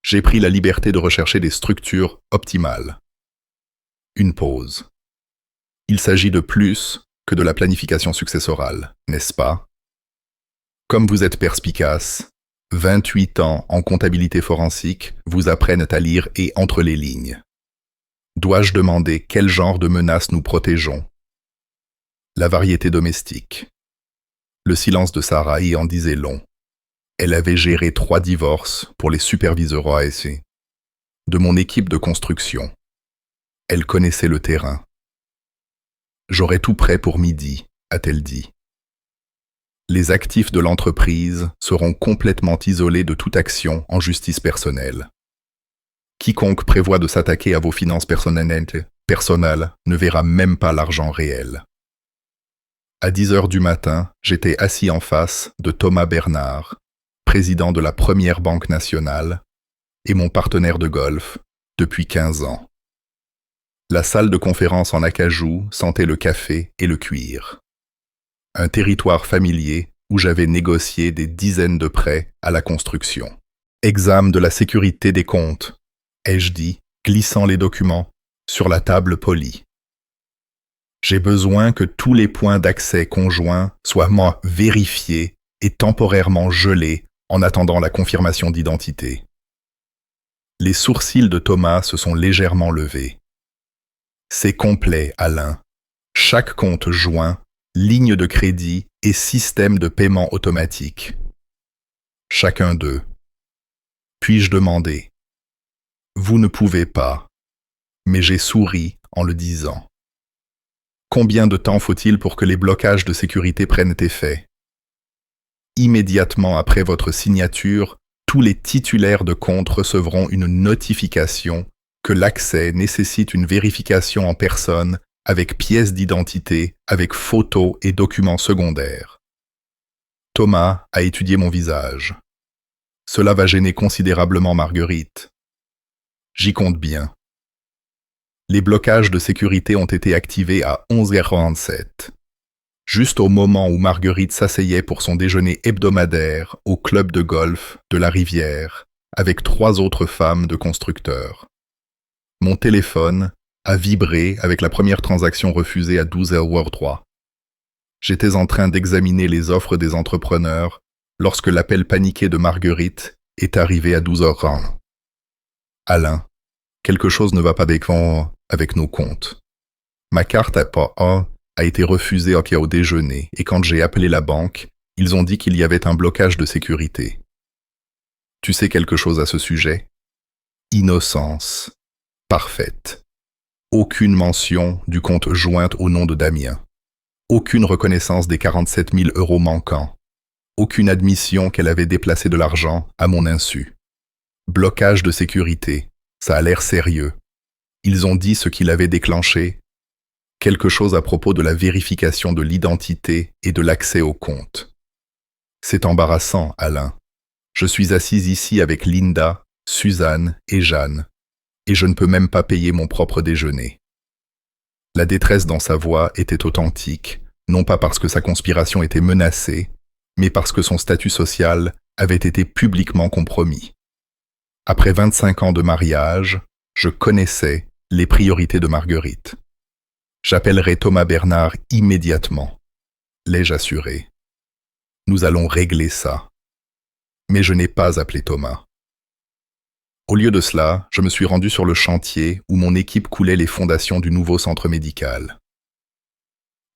[SPEAKER 1] j'ai pris la liberté de rechercher des structures optimales. Une pause. Il s'agit de plus que de la planification successorale, n'est-ce pas? Comme vous êtes perspicace, 28 ans en comptabilité forensique vous apprennent à lire et entre les lignes. Dois-je demander quel genre de menaces nous protégeons? La variété domestique. Le silence de Sarah y en disait long. Elle avait géré 3 divorces pour les superviseurs ASC. De mon équipe de construction. Elle connaissait le terrain. J'aurai tout prêt pour midi, a-t-elle dit. Les actifs de l'entreprise seront complètement isolés de toute action en justice personnelle. Quiconque prévoit de s'attaquer à vos finances personnelles ne verra même pas l'argent réel. À 10 heures du matin, j'étais assis en face de Thomas Bernard, président de la première banque nationale, et mon partenaire de golf depuis 15 ans. La salle de conférence en acajou sentait le café et le cuir. Un territoire familier où j'avais négocié des dizaines de prêts à la construction. Examen de la sécurité des comptes, ai-je dit, glissant les documents sur la table polie. J'ai besoin que tous les points d'accès conjoints soient vérifiés et temporairement gelés en attendant la confirmation d'identité. Les sourcils de Thomas se sont légèrement levés. C'est complet, Alain. Chaque compte joint, ligne de crédit et système de paiement automatique. Chacun d'eux. Puis-je demander? Vous ne pouvez pas, mais j'ai souri en le disant. Combien de temps faut-il pour que les blocages de sécurité prennent effet? Immédiatement après votre signature, tous les titulaires de compte recevront une notification que l'accès nécessite une vérification en personne avec pièces d'identité, avec photos et documents secondaires. Thomas a étudié mon visage. Cela va gêner considérablement Marguerite. J'y compte bien. Les blocages de sécurité ont été activés à 11h47. Juste au moment où Marguerite s'asseyait pour son déjeuner hebdomadaire au club de golf de la Rivière avec 3 autres femmes de constructeurs. Mon téléphone a vibré avec la première transaction refusée à 12h03. J'étais en train d'examiner les offres des entrepreneurs lorsque l'appel paniqué de Marguerite est arrivé à 12h01. Alain, quelque chose ne va pas avec nos comptes. Ma carte a été refusée au déjeuner et quand j'ai appelé la banque, ils ont dit qu'il y avait un blocage de sécurité. Tu sais quelque chose à ce sujet? Innocence. Parfaite. Aucune mention du compte joint au nom de Damien. Aucune reconnaissance des 47 000 € manquants. Aucune admission qu'elle avait déplacé de l'argent à mon insu. Blocage de sécurité. Ça a l'air sérieux. Ils ont dit ce qu'il avait déclenché. Quelque chose à propos de la vérification de l'identité et de l'accès au compte. C'est embarrassant, Alain. Je suis assise ici avec Linda, Suzanne et Jeanne, et je ne peux même pas payer mon propre déjeuner. La détresse dans sa voix était authentique, non pas parce que sa conspiration était menacée, mais parce que son statut social avait été publiquement compromis. Après 25 ans de mariage, je connaissais les priorités de Marguerite. J'appellerai Thomas Bernard immédiatement, l'ai-je assuré. Nous allons régler ça. Mais je n'ai pas appelé Thomas. Au lieu de cela, je me suis rendu sur le chantier où mon équipe coulait les fondations du nouveau centre médical.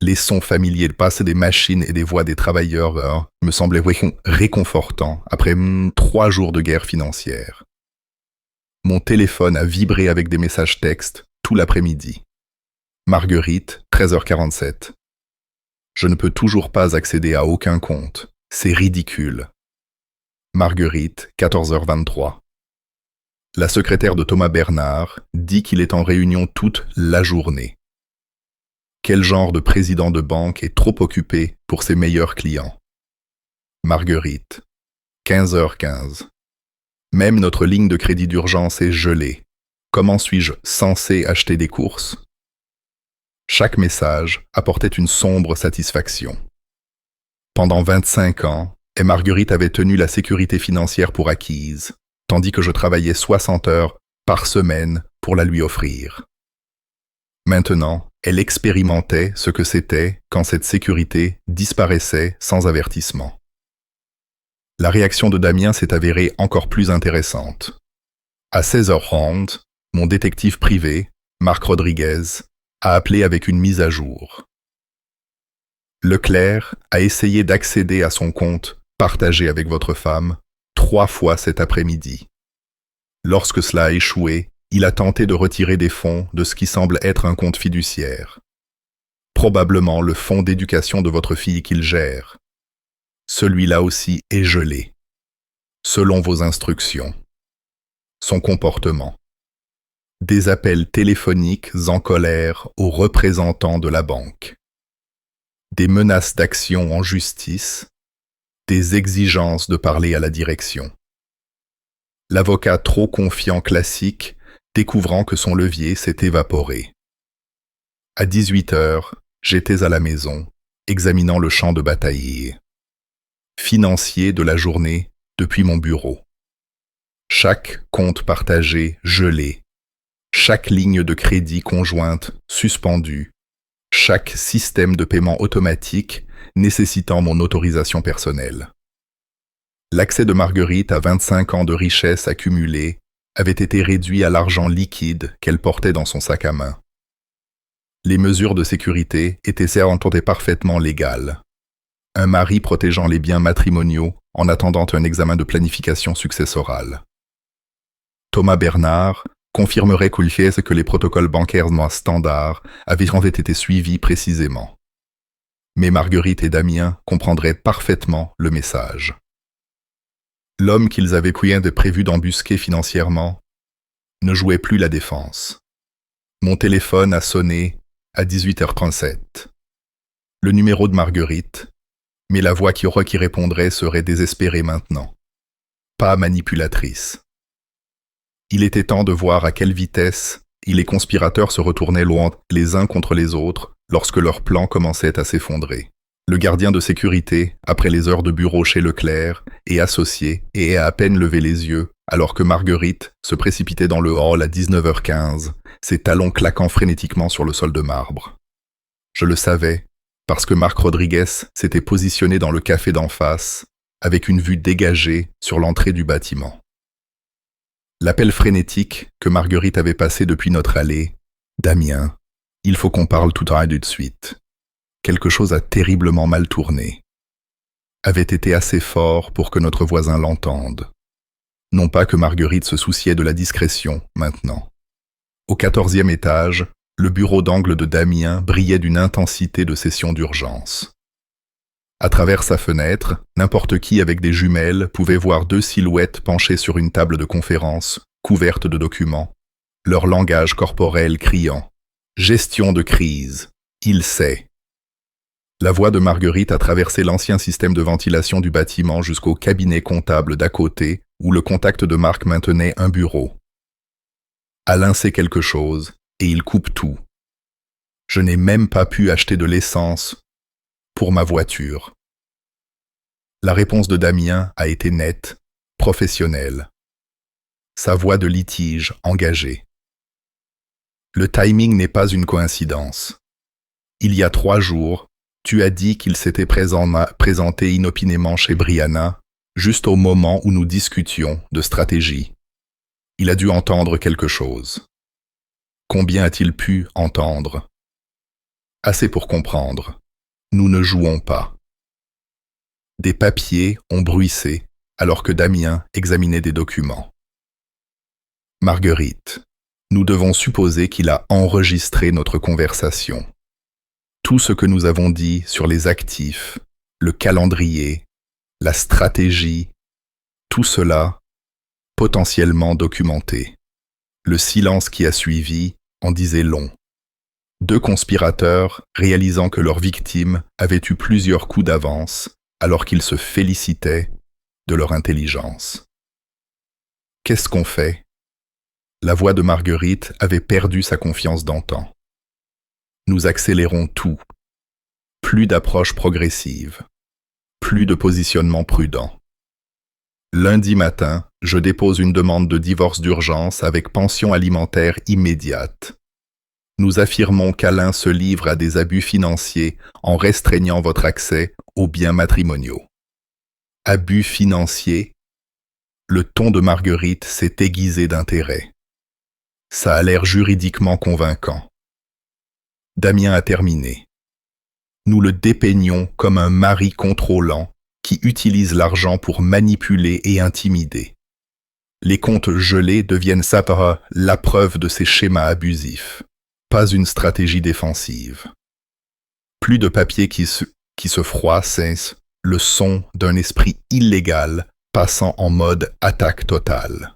[SPEAKER 1] Les sons familiers de passer des machines et des voix des travailleurs me semblaient réconfortants après 3 jours de guerre financière. Mon téléphone a vibré avec des messages textes tout l'après-midi. Marguerite, 13h47. Je ne peux toujours pas accéder à aucun compte. C'est ridicule. Marguerite, 14h23. La secrétaire de Thomas Bernard dit qu'il est en réunion toute la journée. Quel genre de président de banque est trop occupé pour ses meilleurs clients? Marguerite, 15h15. Même notre ligne de crédit d'urgence est gelée. Comment suis-je censé acheter des courses? Chaque message apportait une sombre satisfaction. Pendant 25 ans, Marguerite avait tenu la sécurité financière pour acquise, tandis que je travaillais 60 heures par semaine pour la lui offrir. Maintenant, elle expérimentait ce que c'était quand cette sécurité disparaissait sans avertissement. La réaction de Damien s'est avérée encore plus intéressante. À 16h30, mon détective privé, Marc Rodriguez, a appelé avec une mise à jour. Leclerc a essayé d'accéder à son compte partagé avec votre femme 3 fois cet après-midi. Lorsque cela a échoué, il a tenté de retirer des fonds de ce qui semble être un compte fiduciaire. Probablement le fonds d'éducation de votre fille qu'il gère. Celui-là aussi est gelé. Selon vos instructions. Son comportement. Des appels téléphoniques en colère aux représentants de la banque. Des menaces d'action en justice. Des exigences de parler à la direction. L'avocat trop confiant classique, découvrant que son levier s'est évaporé. À 18h, j'étais à la maison, examinant le champ de bataille. Financier de la journée depuis mon bureau. Chaque compte partagé gelé. Chaque ligne de crédit conjointe suspendue. Chaque système de paiement automatique nécessitant mon autorisation personnelle. L'accès de Marguerite à 25 ans de richesse accumulée avait été réduit à l'argent liquide qu'elle portait dans son sac à main. Les mesures de sécurité étaient parfaitement légales. Un mari protégeant les biens matrimoniaux en attendant un examen de planification successorale. Thomas Bernard confirmerait que les protocoles bancaires standards avaient été suivis précisément. Mais Marguerite et Damien comprendraient parfaitement le message. L'homme qu'ils avaient prévu d'embusquer financièrement ne jouait plus la défense. Mon téléphone a sonné à 18h37. Le numéro de Marguerite, mais la voix qui répondrait serait désespérée maintenant, pas manipulatrice. Il était temps de voir à quelle vitesse les conspirateurs se retournaient loin les uns contre les autres lorsque leur plan commençait à s'effondrer. Le gardien de sécurité, après les heures de bureau chez Leclerc, est associé et a à peine levé les yeux, alors que Marguerite se précipitait dans le hall à 19h15, ses talons claquant frénétiquement sur le sol de marbre. Je le savais, parce que Marc Rodriguez s'était positionné dans le café d'en face, avec une vue dégagée sur l'entrée du bâtiment. L'appel frénétique que Marguerite avait passé depuis notre allée, « Damien, il faut qu'on parle tout de suite. Quelque chose a terriblement mal tourné », avait été assez fort pour que notre voisin l'entende. Non pas que Marguerite se souciait de la discrétion, maintenant. Au 14e étage, le bureau d'angle de Damien brillait d'une intensité de session d'urgence. À travers sa fenêtre, n'importe qui avec des jumelles pouvait voir deux silhouettes penchées sur une table de conférence, couverte de documents, leur langage corporel criant « Gestion de crise, il sait ». La voix de Marguerite a traversé l'ancien système de ventilation du bâtiment jusqu'au cabinet comptable d'à côté, où le contact de Marc maintenait un bureau. Alain sait quelque chose, et il coupe tout. Je n'ai même pas pu acheter de l'essence pour ma voiture. La réponse de Damien a été nette, professionnelle. Sa voix de litige engagée. Le timing n'est pas une coïncidence. Il y a 3 jours, tu as dit qu'il s'était présenté inopinément chez Brianna, juste au moment où nous discutions de stratégie. Il a dû entendre quelque chose. Combien a-t-il pu entendre? Assez pour comprendre. Nous ne jouons pas. Des papiers ont bruissé alors que Damien examinait des documents. Marguerite, nous devons supposer qu'il a enregistré notre conversation. Tout ce que nous avons dit sur les actifs, le calendrier, la stratégie, tout cela potentiellement documenté. Le silence qui a suivi en disait long. 2 conspirateurs réalisant que leur victime avait eu plusieurs coups d'avance alors qu'ils se félicitaient de leur intelligence. Qu'est-ce qu'on fait? La voix de Marguerite avait perdu sa confiance d'antan. Nous accélérons tout. Plus d'approche progressive. Plus de positionnement prudent. Lundi matin, je dépose une demande de divorce d'urgence avec pension alimentaire immédiate. Nous affirmons qu'Alain se livre à des abus financiers en restreignant votre accès aux biens matrimoniaux. Abus financiers? Le ton de Marguerite s'est aiguisé d'intérêt. Ça a l'air juridiquement convaincant. Damien a terminé. Nous le dépeignons comme un mari contrôlant qui utilise l'argent pour manipuler et intimider. Les comptes gelés deviennent la preuve de ces schémas abusifs. Pas une stratégie défensive. Plus de papier qui se froissent, le son d'un esprit illégal passant en mode attaque totale.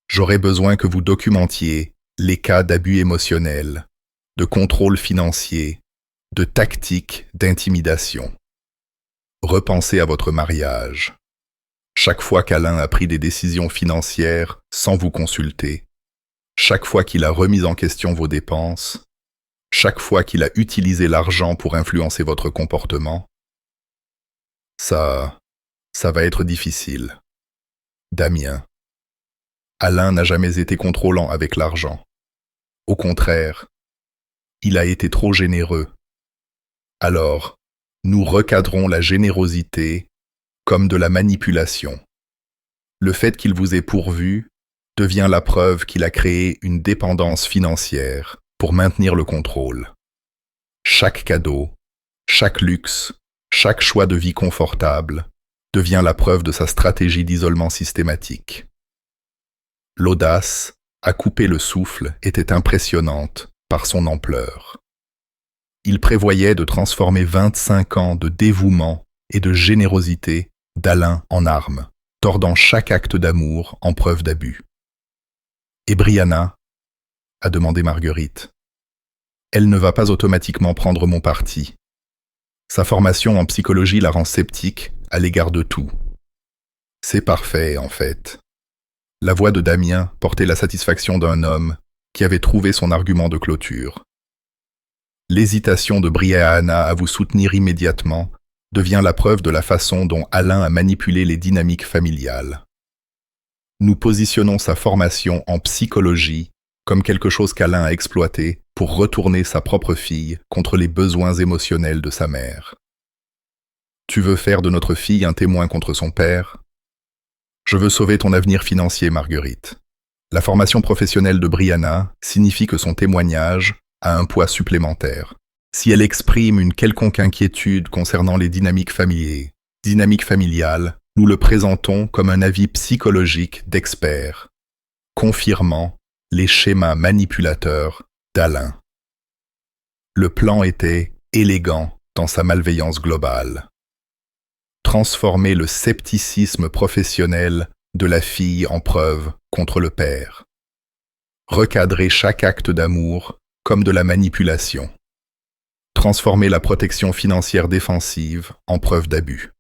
[SPEAKER 1] J'aurais besoin que vous documentiez les cas d'abus émotionnels, de contrôle financier, de tactiques d'intimidation. Repensez à votre mariage. Chaque fois qu'Alain a pris des décisions financières sans vous consulter, chaque fois qu'il a remis en question vos dépenses, chaque fois qu'il a utilisé l'argent pour influencer votre comportement, ça va être difficile. Damien. Alain n'a jamais été contrôlant avec l'argent. Au contraire, il a été trop généreux. Alors, nous recadrons la générosité comme de la manipulation. Le fait qu'il vous ait pourvu devient la preuve qu'il a créé une dépendance financière pour maintenir le contrôle. Chaque cadeau, chaque luxe, chaque choix de vie confortable devient la preuve de sa stratégie d'isolement systématique. L'audace à couper le souffle était impressionnante par son ampleur. Il prévoyait de transformer 25 ans de dévouement et de générosité d'Alain en arme, tordant chaque acte d'amour en preuve d'abus. « Et Brianna ?» a demandé Marguerite. Elle ne va pas automatiquement prendre mon parti. Sa formation en psychologie la rend sceptique à l'égard de tout. C'est parfait, en fait. La voix de Damien portait la satisfaction d'un homme qui avait trouvé son argument de clôture. L'hésitation de Brianna à vous soutenir immédiatement devient la preuve de la façon dont Alain a manipulé les dynamiques familiales. Nous positionnons sa formation en psychologie comme quelque chose qu'Alain a exploité pour retourner sa propre fille contre les besoins émotionnels de sa mère. Tu veux faire de notre fille un témoin contre son père? Je veux sauver ton avenir financier, Marguerite. La formation professionnelle de Brianna signifie que son témoignage a un poids supplémentaire. Si elle exprime une quelconque inquiétude concernant les dynamiques familiales, nous le présentons comme un avis psychologique d'experts, confirmant les schémas manipulateurs d'Alain. Le plan était élégant dans sa malveillance globale. Transformer le scepticisme professionnel de la fille en preuve contre le père. Recadrer chaque acte d'amour comme de la manipulation. Transformer la protection financière défensive en preuve d'abus.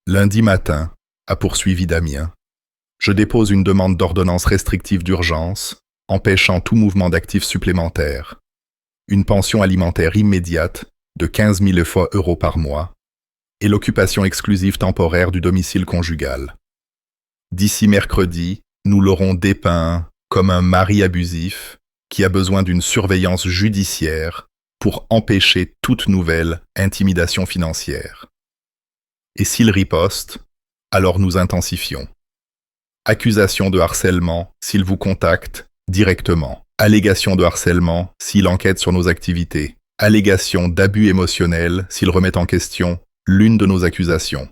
[SPEAKER 1] Lundi matin, a poursuivi Damien, je dépose une demande d'ordonnance restrictive d'urgence, empêchant tout mouvement d'actifs supplémentaires. Une pension alimentaire immédiate de 15 000 € par mois et l'occupation exclusive temporaire du domicile conjugal. D'ici mercredi, nous l'aurons dépeint comme un mari abusif qui a besoin d'une surveillance judiciaire pour empêcher toute nouvelle intimidation financière. Et s'il riposte, alors nous intensifions. Accusation de harcèlement s'il vous contacte directement. Allégation de harcèlement s'il enquête sur nos activités. Allégation d'abus émotionnel s'il remet en question l'une de nos accusations.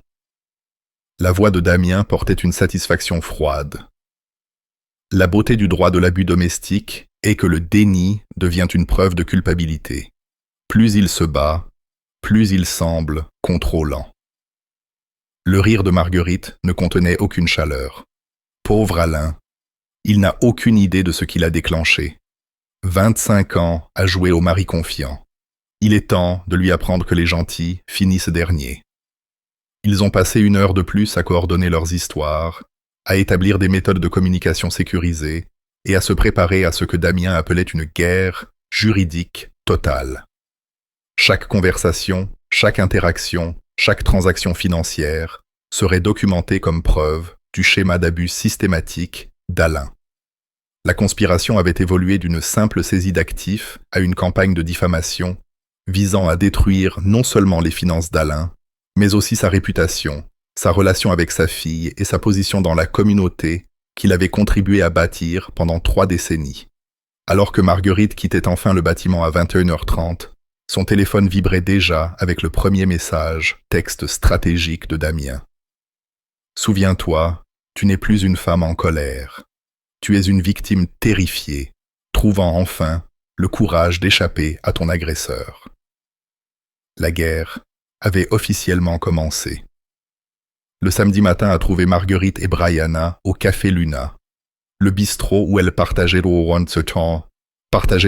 [SPEAKER 1] La voix de Damien portait une satisfaction froide. La beauté du droit de l'abus domestique est que le déni devient une preuve de culpabilité. Plus il se bat, plus il semble contrôlant. Le rire de Marguerite ne contenait aucune chaleur. Pauvre Alain, il n'a aucune idée de ce qu'il a déclenché. 25 ans à jouer au mari confiant. Il est temps de lui apprendre que les gentils finissent derniers. Ils ont passé 1 heure de plus à coordonner leurs histoires, à établir des méthodes de communication sécurisées et à se préparer à ce que Damien appelait une guerre juridique totale. Chaque conversation, chaque interaction, chaque transaction financière serait documentée comme preuve du schéma d'abus systématique d'Alain. La conspiration avait évolué d'une simple saisie d'actifs à une campagne de diffamation visant à détruire non seulement les finances d'Alain, mais aussi sa réputation, sa relation avec sa fille et sa position dans la communauté qu'il avait contribué à bâtir pendant 3 décennies. Alors que Marguerite quittait enfin le bâtiment à 21h30, son téléphone vibrait déjà avec le premier message, texte stratégique de Damien. Souviens-toi, tu n'es plus une femme en colère. Tu es une victime terrifiée, trouvant enfin le courage d'échapper à ton agresseur. La guerre avait officiellement commencé. Le samedi matin a trouvé Marguerite et Brianna au Café Luna, le bistrot où elles partageaient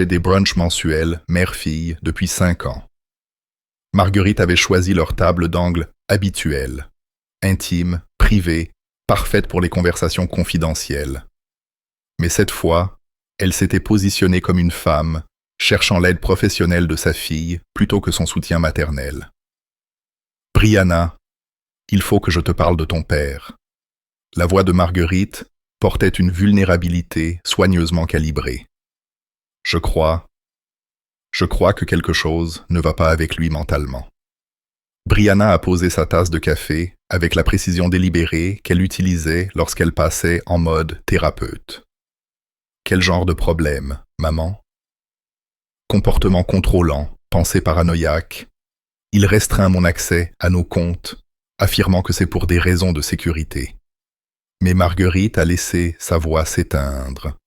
[SPEAKER 1] des brunchs mensuels mère-fille depuis 5 ans. Marguerite avait choisi leur table d'angle habituelle, intime, privée, parfaite pour les conversations confidentielles. Mais cette fois, elle s'était positionnée comme une femme, cherchant l'aide professionnelle de sa fille plutôt que son soutien maternel. « Brianna, il faut que je te parle de ton père. » La voix de Marguerite portait une vulnérabilité soigneusement calibrée. Je crois que quelque chose ne va pas avec lui mentalement. Brianna a posé sa tasse de café avec la précision délibérée qu'elle utilisait lorsqu'elle passait en mode thérapeute. Quel genre de problème, maman? Comportement contrôlant, pensée paranoïaque. Il restreint mon accès à nos comptes, affirmant que c'est pour des raisons de sécurité. Mais Marguerite a laissé sa voix s'éteindre,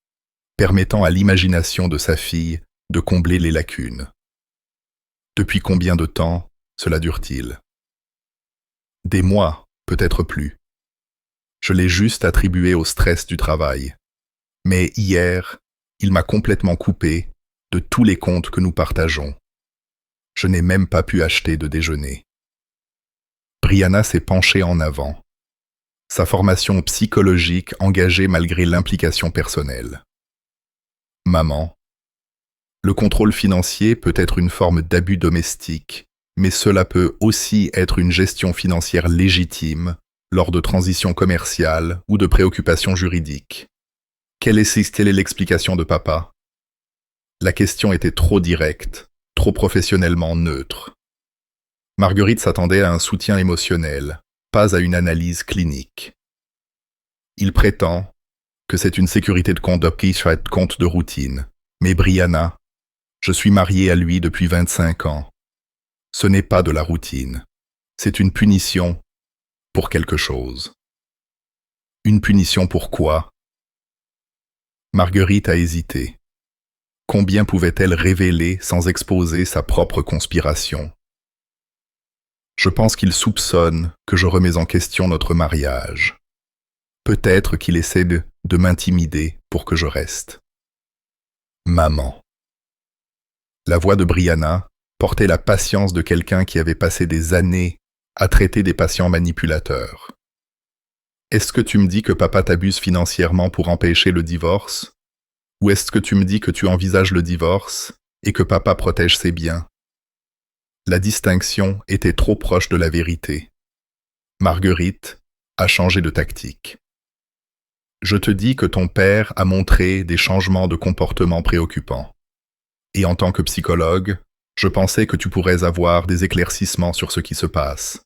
[SPEAKER 1] permettant à l'imagination de sa fille de combler les lacunes. Depuis combien de temps cela dure-t-il? Des mois, peut-être plus. Je l'ai juste attribué au stress du travail. Mais hier, il m'a complètement coupé de tous les comptes que nous partageons. Je n'ai même pas pu acheter de déjeuner. Brianna s'est penchée en avant. Sa formation psychologique engagée malgré l'implication personnelle. Maman, le contrôle financier peut être une forme d'abus domestique, mais cela peut aussi être une gestion financière légitime lors de transitions commerciales ou de préoccupations juridiques. Quelle est l'explication de papa? La question était trop directe, trop professionnellement neutre. Marguerite s'attendait à un soutien émotionnel, pas à une analyse clinique. Il prétend que c'est une sécurité de compte de routine. Mais Brianna, je suis marié à lui depuis 25 ans. Ce n'est pas de la routine. C'est une punition pour quelque chose. Une punition pour quoi? Marguerite a hésité. Combien pouvait-elle révéler sans exposer sa propre conspiration? Je pense qu'il soupçonne que je remets en question notre mariage. Peut-être qu'il essaie de m'intimider pour que je reste. Maman. La voix de Brianna portait la patience de quelqu'un qui avait passé des années à traiter des patients manipulateurs. Est-ce que tu me dis que papa t'abuse financièrement pour empêcher le divorce? Ou est-ce que tu me dis que tu envisages le divorce et que papa protège ses biens? La distinction était trop proche de la vérité. Marguerite a changé de tactique. Je te dis que ton père a montré des changements de comportement préoccupants. Et en tant que psychologue, je pensais que tu pourrais avoir des éclaircissements sur ce qui se passe.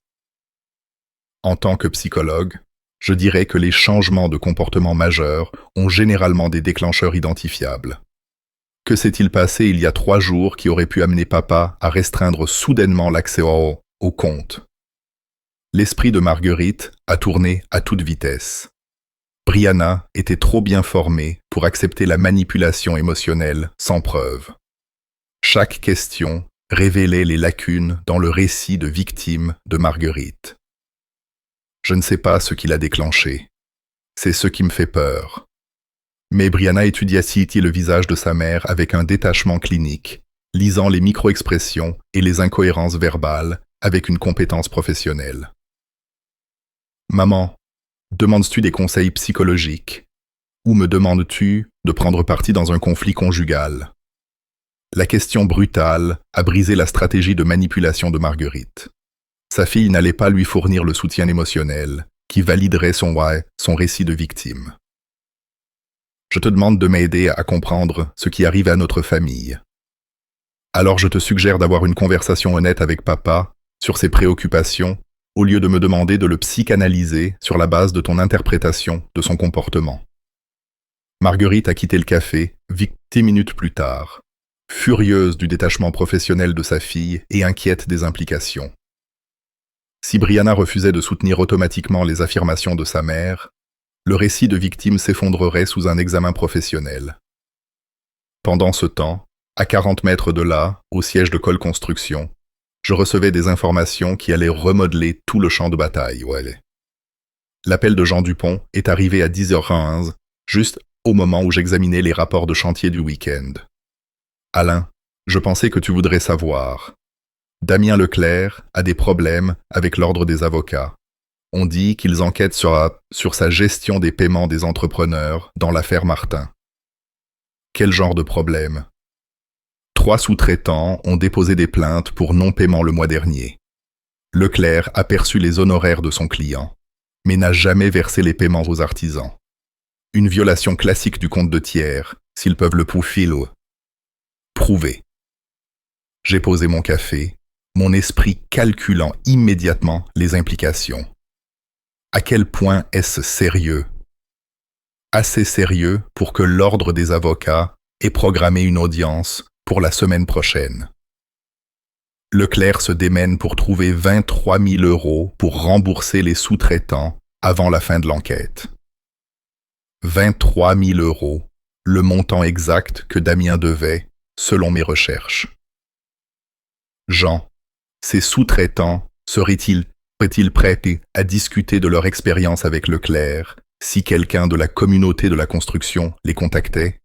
[SPEAKER 1] En tant que psychologue, je dirais que les changements de comportement majeurs ont généralement des déclencheurs identifiables. Que s'est-il passé il y a 3 jours qui aurait pu amener papa à restreindre soudainement l'accès au compte? L'esprit de Marguerite a tourné à toute vitesse. Brianna était trop bien formée pour accepter la manipulation émotionnelle sans preuve. Chaque question révélait les lacunes dans le récit de victime de Marguerite. Je ne sais pas ce qui l'a déclenché. C'est ce qui me fait peur. Mais Brianna étudia le visage de sa mère avec un détachement clinique, lisant les micro-expressions et les incohérences verbales avec une compétence professionnelle. Maman, demandes-tu des conseils psychologiques? Ou me demandes-tu de prendre parti dans un conflit conjugal? La question brutale a brisé la stratégie de manipulation de Marguerite. Sa fille n'allait pas lui fournir le soutien émotionnel qui validerait son récit de victime. Je te demande de m'aider à comprendre ce qui arrive à notre famille. Alors je te suggère d'avoir une conversation honnête avec papa sur ses préoccupations au lieu de me demander de le psychanalyser sur la base de ton interprétation de son comportement. Marguerite a quitté le café 10 minutes plus tard, furieuse du détachement professionnel de sa fille et inquiète des implications. Si Brianna refusait de soutenir automatiquement les affirmations de sa mère, le récit de victime s'effondrerait sous un examen professionnel. Pendant ce temps, à 40 mètres de là, au siège de Cole Construction, je recevais des informations qui allaient remodeler tout le champ de bataille. L'appel de Jean Dupont est arrivé à 10h15, juste au moment où j'examinais les rapports de chantier du week-end. Alain, je pensais que tu voudrais savoir. Damien Leclerc a des problèmes avec l'ordre des avocats. On dit qu'ils enquêtent sur sa gestion des paiements des entrepreneurs dans l'affaire Martin. Quel genre de problème? 3 sous-traitants ont déposé des plaintes pour non-paiement le mois dernier. Leclerc a perçu les honoraires de son client, mais n'a jamais versé les paiements aux artisans. Une violation classique du compte de tiers, s'ils peuvent le prouver. J'ai posé mon café, mon esprit calculant immédiatement les implications. À quel point est-ce sérieux? Assez sérieux pour que l'ordre des avocats ait programmé une audience pour la semaine prochaine. Leclerc se démène pour trouver 23 000 € pour rembourser les sous-traitants avant la fin de l'enquête. 23 000 €, le montant exact que Damien devait, selon mes recherches. Jean, ces sous-traitants seraient-ils prêts à discuter de leur expérience avec Leclerc si quelqu'un de la communauté de la construction les contactait?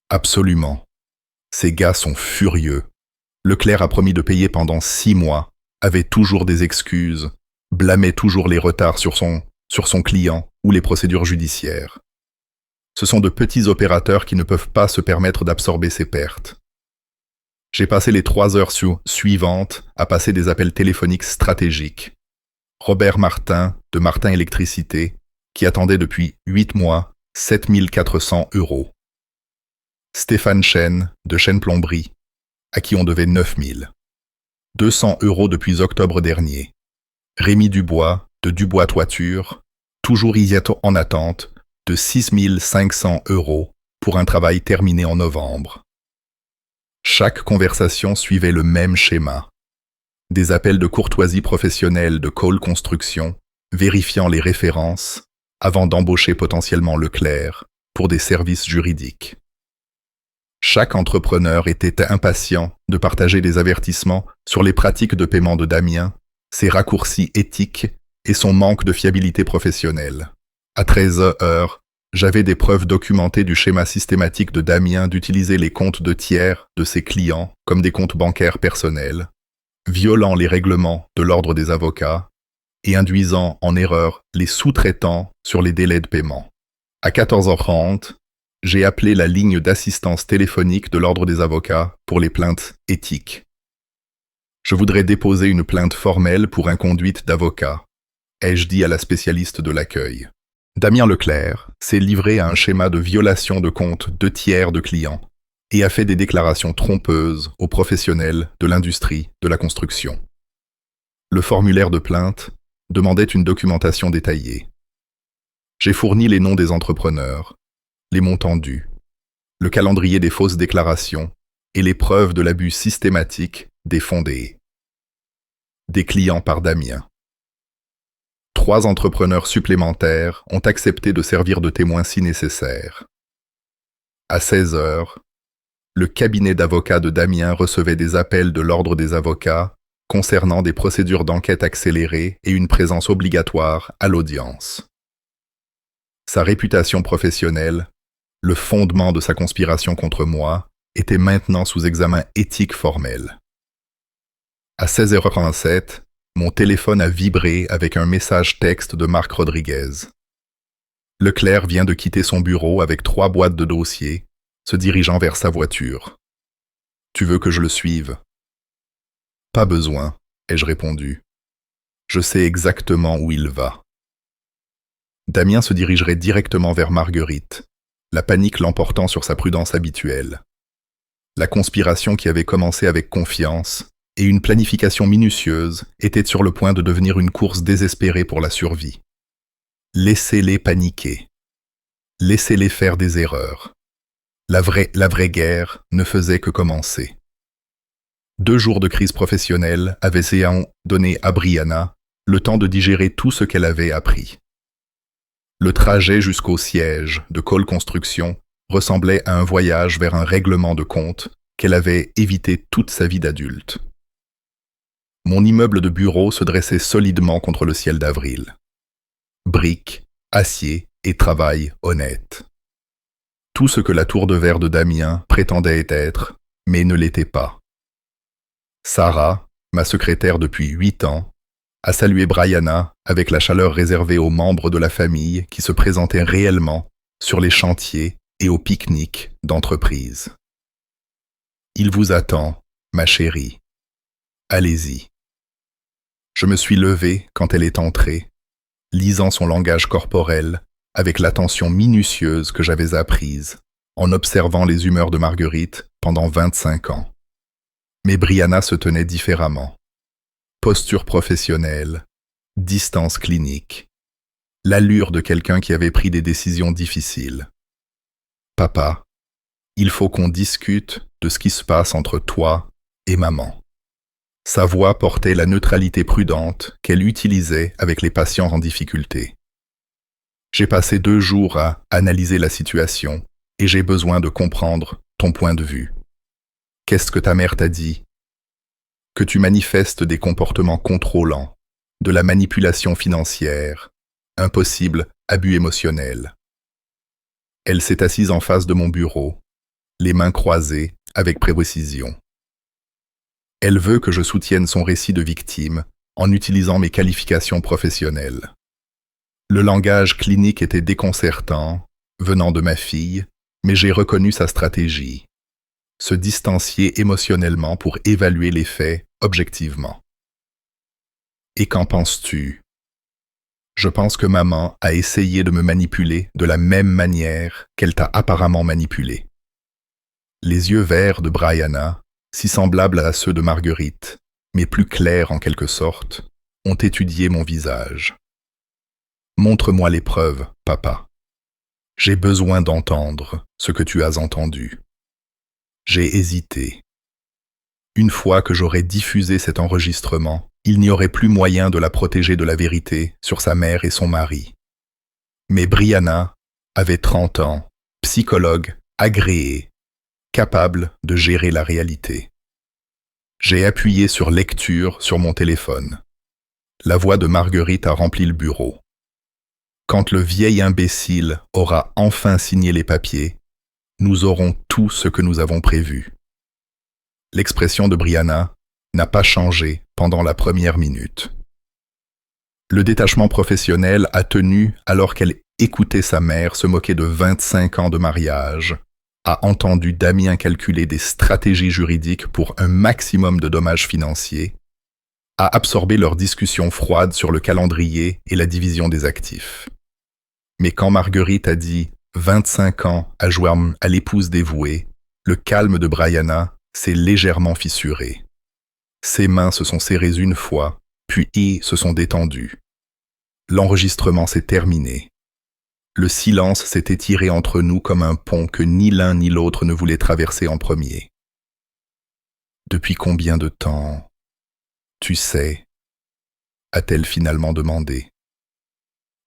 [SPEAKER 1] Absolument. Ces gars sont furieux. Leclerc a promis de payer pendant 6 mois, avait toujours des excuses, blâmait toujours les retards sur son client ou les procédures judiciaires. Ce sont de petits opérateurs qui ne peuvent pas se permettre d'absorber ces pertes. J'ai passé les 3 heures suivantes à passer des appels téléphoniques stratégiques. Robert Martin, de Martin Électricité, qui attendait depuis 8 mois 7 400 €. Stéphane Chen, de Chen Plomberie, à qui on devait 9 000. 200 € depuis octobre dernier. Rémi Dubois, de Dubois Toiture, toujours en attente, de 6 500 € pour un travail terminé en novembre. Chaque conversation suivait le même schéma. Des appels de courtoisie professionnelle de Cole Construction, vérifiant les références, avant d'embaucher potentiellement Leclerc pour des services juridiques. Chaque entrepreneur était impatient de partager des avertissements sur les pratiques de paiement de Damien, ses raccourcis éthiques et son manque de fiabilité professionnelle. À 13 heures, j'avais des preuves documentées du schéma systématique de Damien d'utiliser les comptes de tiers de ses clients comme des comptes bancaires personnels, violant les règlements de l'ordre des avocats et induisant en erreur les sous-traitants sur les délais de paiement. À 14h30, j'ai appelé la ligne d'assistance téléphonique de l'ordre des avocats pour les plaintes éthiques. Je voudrais déposer une plainte formelle pour inconduite d'avocat, ai-je dit à la spécialiste de l'accueil. Damien Leclerc s'est livré à un schéma de violation de comptes de tiers de clients et a fait des déclarations trompeuses aux professionnels de l'industrie de la construction. Le formulaire de plainte demandait une documentation détaillée. J'ai fourni les noms des entrepreneurs, les montants dus, le calendrier des fausses déclarations et les preuves de l'abus systématique des fonds des clients par Damien. 3 entrepreneurs supplémentaires ont accepté de servir de témoins si nécessaire. À 16 heures, le cabinet d'avocats de Damien recevait des appels de l'ordre des avocats concernant des procédures d'enquête accélérées et une présence obligatoire à l'audience. Sa réputation professionnelle, le fondement de sa conspiration contre moi, était maintenant sous examen éthique formel. À 16h37, mon téléphone a vibré avec un message texte de Marc Rodriguez. Leclerc vient de quitter son bureau avec 3 boîtes de dossiers, se dirigeant vers sa voiture. « Tu veux que je le suive ?»« Pas besoin, ai-je répondu. Je sais exactement où il va. » Damien se dirigerait directement vers Marguerite, la panique l'emportant sur sa prudence habituelle. La conspiration qui avait commencé avec confiance et une planification minutieuse était sur le point de devenir une course désespérée pour la survie. Laissez-les paniquer. Laissez-les faire des erreurs. La vraie guerre ne faisait que commencer. 2 jours de crise professionnelle avaient donné à Brianna le temps de digérer tout ce qu'elle avait appris. Le trajet jusqu'au siège de Cole Construction ressemblait à un voyage vers un règlement de compte qu'elle avait évité toute sa vie d'adulte. Mon immeuble de bureau se dressait solidement contre le ciel d'avril. Briques, acier et travail honnête. Tout ce que la tour de verre de Damien prétendait être, mais ne l'était pas. Sarah, ma secrétaire depuis 8 ans, a salué Brianna avec la chaleur réservée aux membres de la famille qui se présentaient réellement sur les chantiers et aux pique-niques d'entreprise. Il vous attend, ma chérie. Allez-y. Je me suis levé quand elle est entrée, lisant son langage corporel avec l'attention minutieuse que j'avais apprise en observant les humeurs de Marguerite pendant 25 ans. Mais Brianna se tenait différemment. Posture professionnelle, distance clinique, l'allure de quelqu'un qui avait pris des décisions difficiles. Papa, il faut qu'on discute de ce qui se passe entre toi et maman. Sa voix portait la neutralité prudente qu'elle utilisait avec les patients en difficulté. J'ai passé 2 jours à analyser la situation et j'ai besoin de comprendre ton point de vue. Qu'est-ce que ta mère t'a dit ? Que tu manifestes des comportements contrôlants, de la manipulation financière, un possible abus émotionnel. Elle s'est assise en face de mon bureau, les mains croisées avec précision. Elle veut que je soutienne son récit de victime en utilisant mes qualifications professionnelles. Le langage clinique était déconcertant, venant de ma fille, mais j'ai reconnu sa stratégie. Se distancier émotionnellement pour évaluer les faits objectivement. Et qu'en penses-tu? Je pense que maman a essayé de me manipuler de la même manière qu'elle t'a apparemment manipulé. Les yeux verts de Brianna, si semblables à ceux de Marguerite, mais plus clairs en quelque sorte, ont étudié mon visage. Montre-moi les preuves, papa. J'ai besoin d'entendre ce que tu as entendu. J'ai hésité. Une fois que j'aurais diffusé cet enregistrement, il n'y aurait plus moyen de la protéger de la vérité sur sa mère et son mari. Mais Brianna avait 30 ans, psychologue agréée, capable de gérer la réalité. J'ai appuyé sur lecture sur mon téléphone. La voix de Marguerite a rempli le bureau. Quand le vieil imbécile aura enfin signé les papiers, nous aurons tout ce que nous avons prévu. L'expression de Brianna n'a pas changé pendant la première minute. Le détachement professionnel a tenu alors qu'elle écoutait sa mère se moquer de 25 ans de mariage, a entendu Damien calculer des stratégies juridiques pour un maximum de dommages financiers, a absorbé leurs discussions froides sur le calendrier et la division des actifs. Mais quand Marguerite a dit 25 ans à Jouarm à l'épouse dévouée, le calme de Brianna s'est légèrement fissuré. Ses mains se sont serrées une fois, puis se sont détendues. L'enregistrement s'est terminé. Le silence s'est étiré entre nous comme un pont que ni l'un ni l'autre ne voulait traverser en premier. Depuis combien de temps, tu sais, a-t-elle finalement demandé.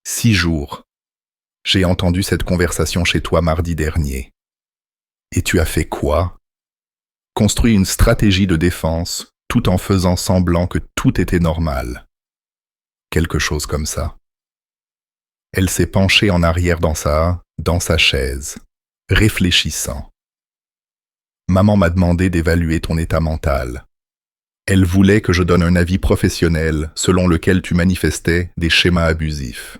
[SPEAKER 1] 6 jours. J'ai entendu cette conversation chez toi mardi dernier. Et tu as fait quoi? Construit une stratégie de défense tout en faisant semblant que tout était normal. Quelque chose comme ça. Elle s'est penchée en arrière dans sa chaise, réfléchissant. Maman m'a demandé d'évaluer ton état mental. Elle voulait que je donne un avis professionnel selon lequel tu manifestais des schémas abusifs.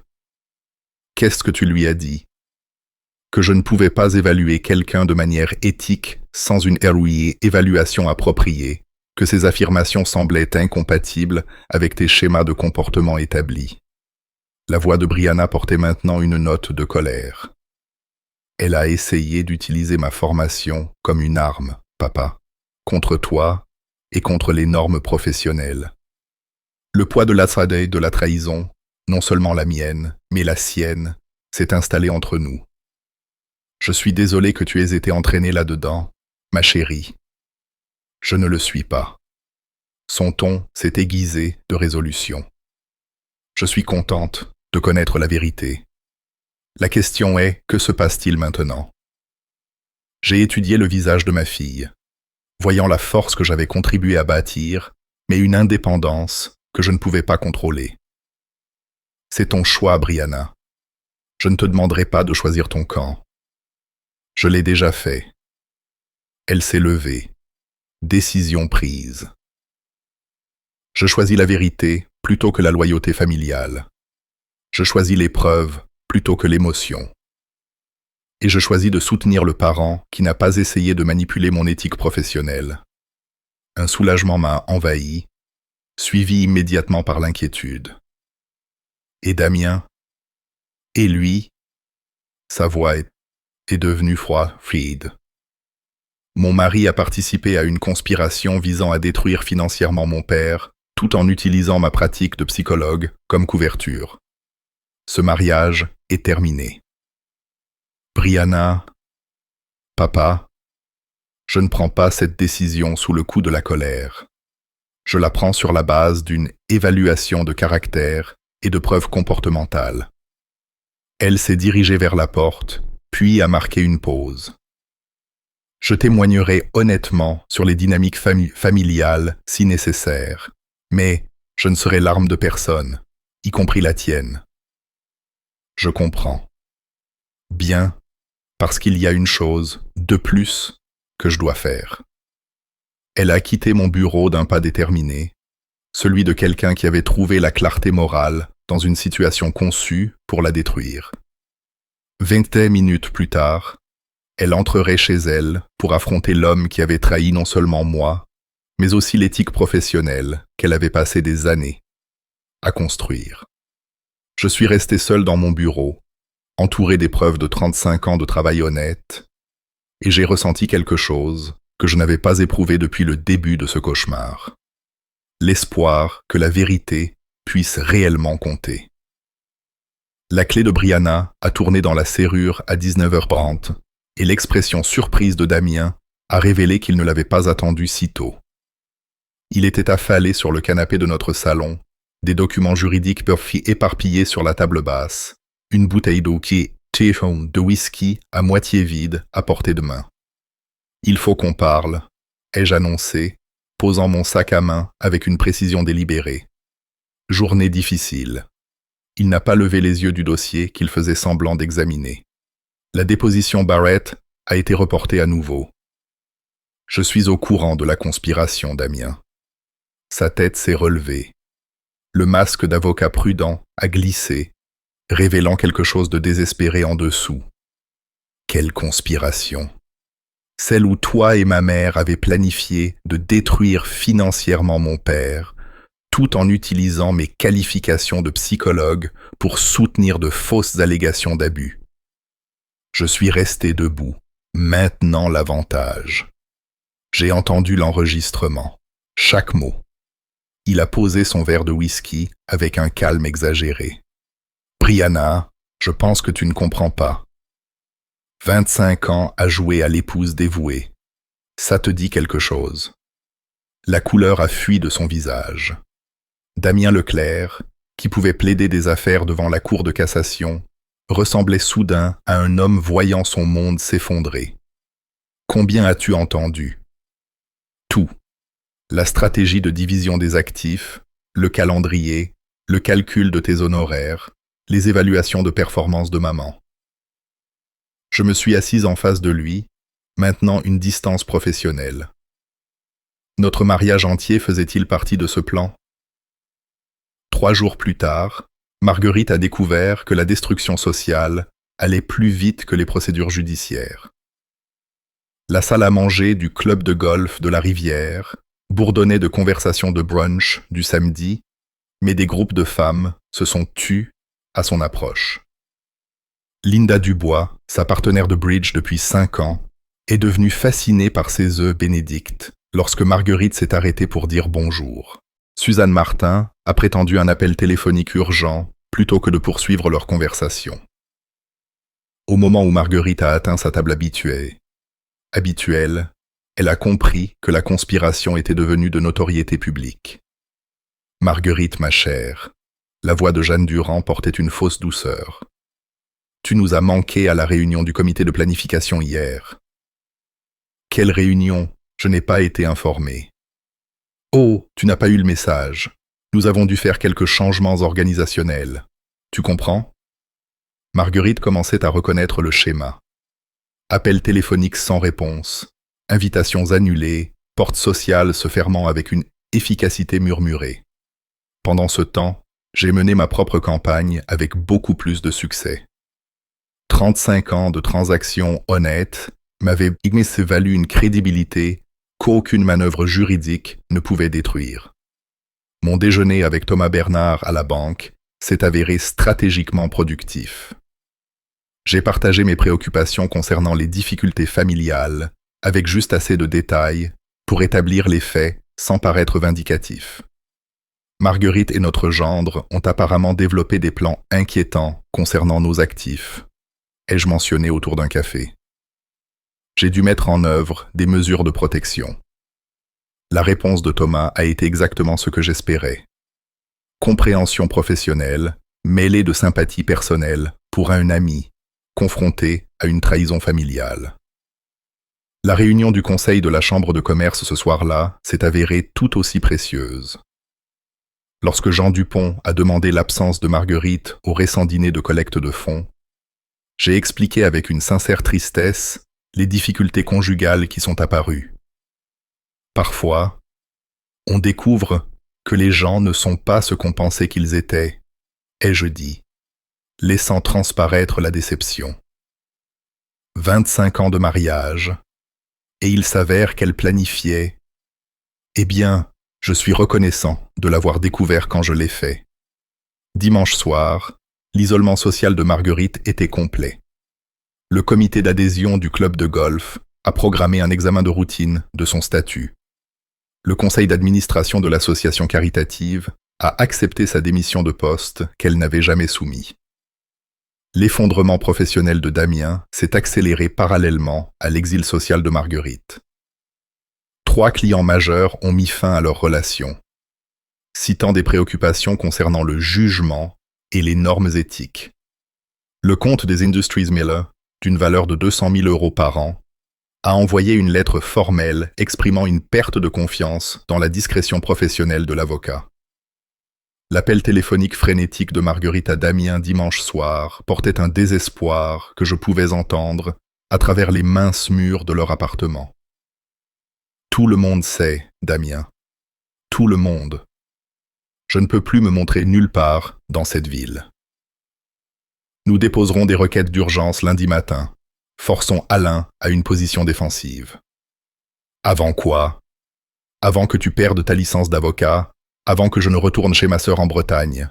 [SPEAKER 1] Qu'est-ce que tu lui as dit? Que je ne pouvais pas évaluer quelqu'un de manière éthique sans une évaluation appropriée, que ces affirmations semblaient incompatibles avec tes schémas de comportement établis. La voix de Brianna portait maintenant une note de colère. Elle a essayé d'utiliser ma formation comme une arme, papa, contre toi et contre les normes professionnelles. Le poids de de la trahison, non seulement la mienne, mais la sienne, s'est installé entre nous. Je suis désolé que tu aies été entraînée là-dedans, ma chérie. Je ne le suis pas. Son ton s'est aiguisé de résolution. Je suis contente de connaître la vérité. La question est, que se passe-t-il maintenant? J'ai étudié le visage de ma fille, voyant la force que j'avais contribué à bâtir, mais une indépendance que je ne pouvais pas contrôler. C'est ton choix, Brianna. Je ne te demanderai pas de choisir ton camp. Je l'ai déjà fait. Elle s'est levée. Décision prise. Je choisis la vérité plutôt que la loyauté familiale. Je choisis les preuves plutôt que l'émotion. Et je choisis de soutenir le parent qui n'a pas essayé de manipuler mon éthique professionnelle. Un soulagement m'a envahi, suivi immédiatement par l'inquiétude. Et Damien? Et lui? Sa voix est devenue froide. Mon mari a participé à une conspiration visant à détruire financièrement mon père, tout en utilisant ma pratique de psychologue comme couverture. Ce mariage est terminé. Brianna, papa, je ne prends pas cette décision sous le coup de la colère. Je la prends sur la base d'une évaluation de caractère et de preuves comportementales. Elle s'est dirigée vers la porte, puis a marqué une pause. Je témoignerai honnêtement sur les dynamiques familiales si nécessaire, mais je ne serai l'arme de personne, y compris la tienne. Je comprends. Bien, parce qu'il y a une chose de plus que je dois faire. Elle a quitté mon bureau d'un pas déterminé, celui de quelqu'un qui avait trouvé la clarté morale dans une situation conçue pour la détruire. 20 minutes plus tard, elle entrerait chez elle pour affronter l'homme qui avait trahi non seulement moi, mais aussi l'éthique professionnelle qu'elle avait passé des années à construire. Je suis resté seul dans mon bureau, entouré des preuves de 35 ans de travail honnête, et j'ai ressenti quelque chose que je n'avais pas éprouvé depuis le début de ce cauchemar. L'espoir que la vérité puisse réellement compter. La clé de Brianna a tourné dans la serrure à 19h30 et l'expression surprise de Damien a révélé qu'il ne l'avait pas attendu si tôt. Il était affalé sur le canapé de notre salon, des documents juridiques éparpillés sur la table basse, une bouteille d'eau de whisky à moitié vide à portée de main. « Il faut qu'on parle », ai-je annoncé, posant mon sac à main avec une précision délibérée. Journée difficile. Il n'a pas levé les yeux du dossier qu'il faisait semblant d'examiner. La déposition Barrett a été reportée à nouveau. Je suis au courant de la conspiration, Damien. Sa tête s'est relevée. Le masque d'avocat prudent a glissé, révélant quelque chose de désespéré en dessous. Quelle conspiration! Celle où toi et ma mère avaient planifié de détruire financièrement mon père, tout en utilisant mes qualifications de psychologue pour soutenir de fausses allégations d'abus. Je suis resté debout, maintenant l'avantage. J'ai entendu l'enregistrement, chaque mot. Il a posé son verre de whisky avec un calme exagéré. « Brianna, je pense que tu ne comprends pas. 25 ans à jouer à l'épouse dévouée. Ça te dit quelque chose. » La couleur a fui de son visage. Damien Leclerc, qui pouvait plaider des affaires devant la cour de cassation, ressemblait soudain à un homme voyant son monde s'effondrer. Combien as-tu entendu? Tout. La stratégie de division des actifs, le calendrier, le calcul de tes honoraires, les évaluations de performance de maman. Je me suis assise en face de lui, maintenant une distance professionnelle. Notre mariage entier faisait-il partie de ce plan? 3 jours plus tard, Marguerite a découvert que la destruction sociale allait plus vite que les procédures judiciaires. La salle à manger du club de golf de la Rivière bourdonnait de conversations de brunch du samedi, mais des groupes de femmes se sont tus à son approche. Linda Dubois, sa partenaire de bridge depuis 5 ans, est devenue fascinée par ses œufs bénédicts lorsque Marguerite s'est arrêtée pour dire bonjour. Suzanne Martin a prétendu un appel téléphonique urgent plutôt que de poursuivre leur conversation. Au moment où Marguerite a atteint sa table habituelle, elle a compris que la conspiration était devenue de notoriété publique. « Marguerite, ma chère », la voix de Jeanne Durand portait une fausse douceur. « Tu nous as manqué à la réunion du comité de planification hier. » « Quelle réunion? Je n'ai pas été informé. » « Oh, tu n'as pas eu le message. Nous avons dû faire quelques changements organisationnels. Tu comprends? » Marguerite commençait à reconnaître le schéma. Appel téléphonique sans réponse, invitations annulées, portes sociales se fermant avec une efficacité murmurée. Pendant ce temps, j'ai mené ma propre campagne avec beaucoup plus de succès. 35 ans de transactions honnêtes m'avaient valu une crédibilité qu'aucune manœuvre juridique ne pouvait détruire. Mon déjeuner avec Thomas Bernard à la banque s'est avéré stratégiquement productif. J'ai partagé mes préoccupations concernant les difficultés familiales avec juste assez de détails pour établir les faits sans paraître vindicatif. Marguerite et notre gendre ont apparemment développé des plans inquiétants concernant nos actifs, ai-je mentionné autour d'un café. J'ai dû mettre en œuvre des mesures de protection. La réponse de Thomas a été exactement ce que j'espérais. Compréhension professionnelle, mêlée de sympathie personnelle pour un ami, confronté à une trahison familiale. La réunion du conseil de la chambre de commerce ce soir-là s'est avérée tout aussi précieuse. Lorsque Jean Dupont a demandé l'absence de Marguerite au récent dîner de collecte de fonds, j'ai expliqué avec une sincère tristesse les difficultés conjugales qui sont apparues. Parfois, on découvre que les gens ne sont pas ce qu'on pensait qu'ils étaient, ai-je dit, laissant transparaître la déception. 25 ans de mariage, et il s'avère qu'elle planifiait. Eh bien, je suis reconnaissant de l'avoir découvert quand je l'ai fait. Dimanche soir, l'isolement social de Marguerite était complet. Le comité d'adhésion du club de golf a programmé un examen de routine de son statut. Le conseil d'administration de l'association caritative a accepté sa démission de poste qu'elle n'avait jamais soumis. L'effondrement professionnel de Damien s'est accéléré parallèlement à l'exil social de Marguerite. 3 clients majeurs ont mis fin à leur relation, citant des préoccupations concernant le jugement et les normes éthiques. Le compte des Industries Miller, d'une valeur de 200 000 € par an, a envoyé une lettre formelle exprimant une perte de confiance dans la discrétion professionnelle de l'avocat. L'appel téléphonique frénétique de Marguerite à Damien dimanche soir portait un désespoir que je pouvais entendre à travers les minces murs de leur appartement. Tout le monde sait, Damien. Tout le monde. Je ne peux plus me montrer nulle part dans cette ville. Nous déposerons des requêtes d'urgence lundi matin. Forçons Alain à une position défensive. Avant quoi? Avant que tu perdes ta licence d'avocat, avant que je ne retourne chez ma sœur en Bretagne.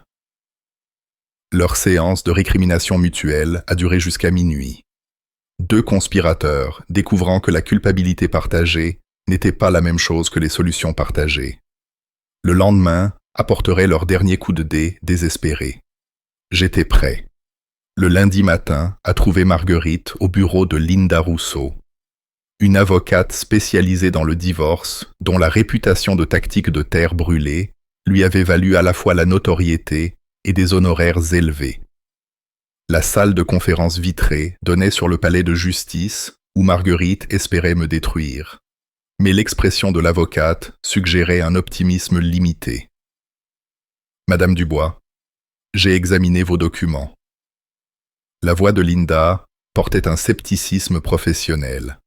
[SPEAKER 1] Leur séance de récrimination mutuelle a duré jusqu'à minuit. 2 conspirateurs découvrant que la culpabilité partagée n'était pas la même chose que les solutions partagées. Le lendemain apporterait leur dernier coup de dé désespéré. J'étais prêt. Le lundi matin à trouver Marguerite au bureau de Linda Rousseau, une avocate spécialisée dans le divorce dont la réputation de tactique de terre brûlée lui avait valu à la fois la notoriété et des honoraires élevés. La salle de conférence vitrée donnait sur le palais de justice où Marguerite espérait me détruire. Mais l'expression de l'avocate suggérait un optimisme limité. Madame Dubois, j'ai examiné vos documents. La voix de Linda portait un scepticisme professionnel.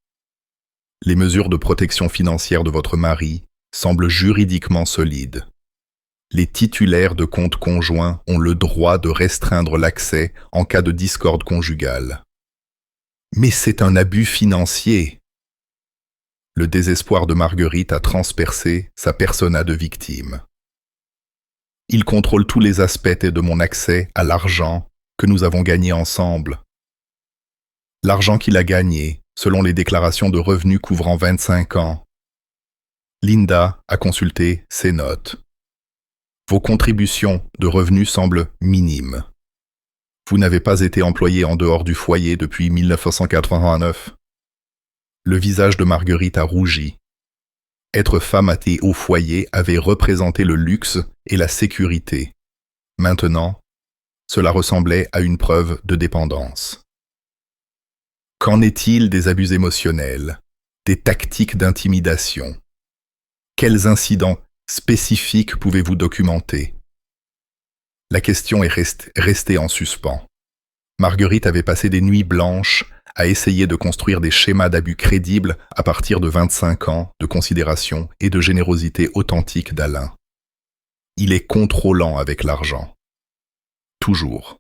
[SPEAKER 1] Les mesures de protection financière de votre mari semblent juridiquement solides. Les titulaires de comptes conjoints ont le droit de restreindre l'accès en cas de discorde conjugale. Mais c'est un abus financier. Le désespoir de Marguerite a transpercé sa persona de victime. Il contrôle tous les aspects de mon accès à l'argent que nous avons gagné ensemble. L'argent qu'il a gagné, selon les déclarations de revenus couvrant 25 ans. Linda a consulté ses notes. Vos contributions de revenus semblent minimes. Vous n'avez pas été employé en dehors du foyer depuis 1989. Le visage de Marguerite a rougi. Être femme athée au foyer avait représenté le luxe et la sécurité. Maintenant, cela ressemblait à une preuve de dépendance. Qu'en est-il des abus émotionnels, des tactiques d'intimidation? Quels incidents spécifiques pouvez-vous documenter? La question est restée en suspens. Marguerite avait passé des nuits blanches à essayer de construire des schémas d'abus crédibles à partir de 25 ans de considération et de générosité authentique d'Alain. Il est contrôlant avec l'argent. Toujours.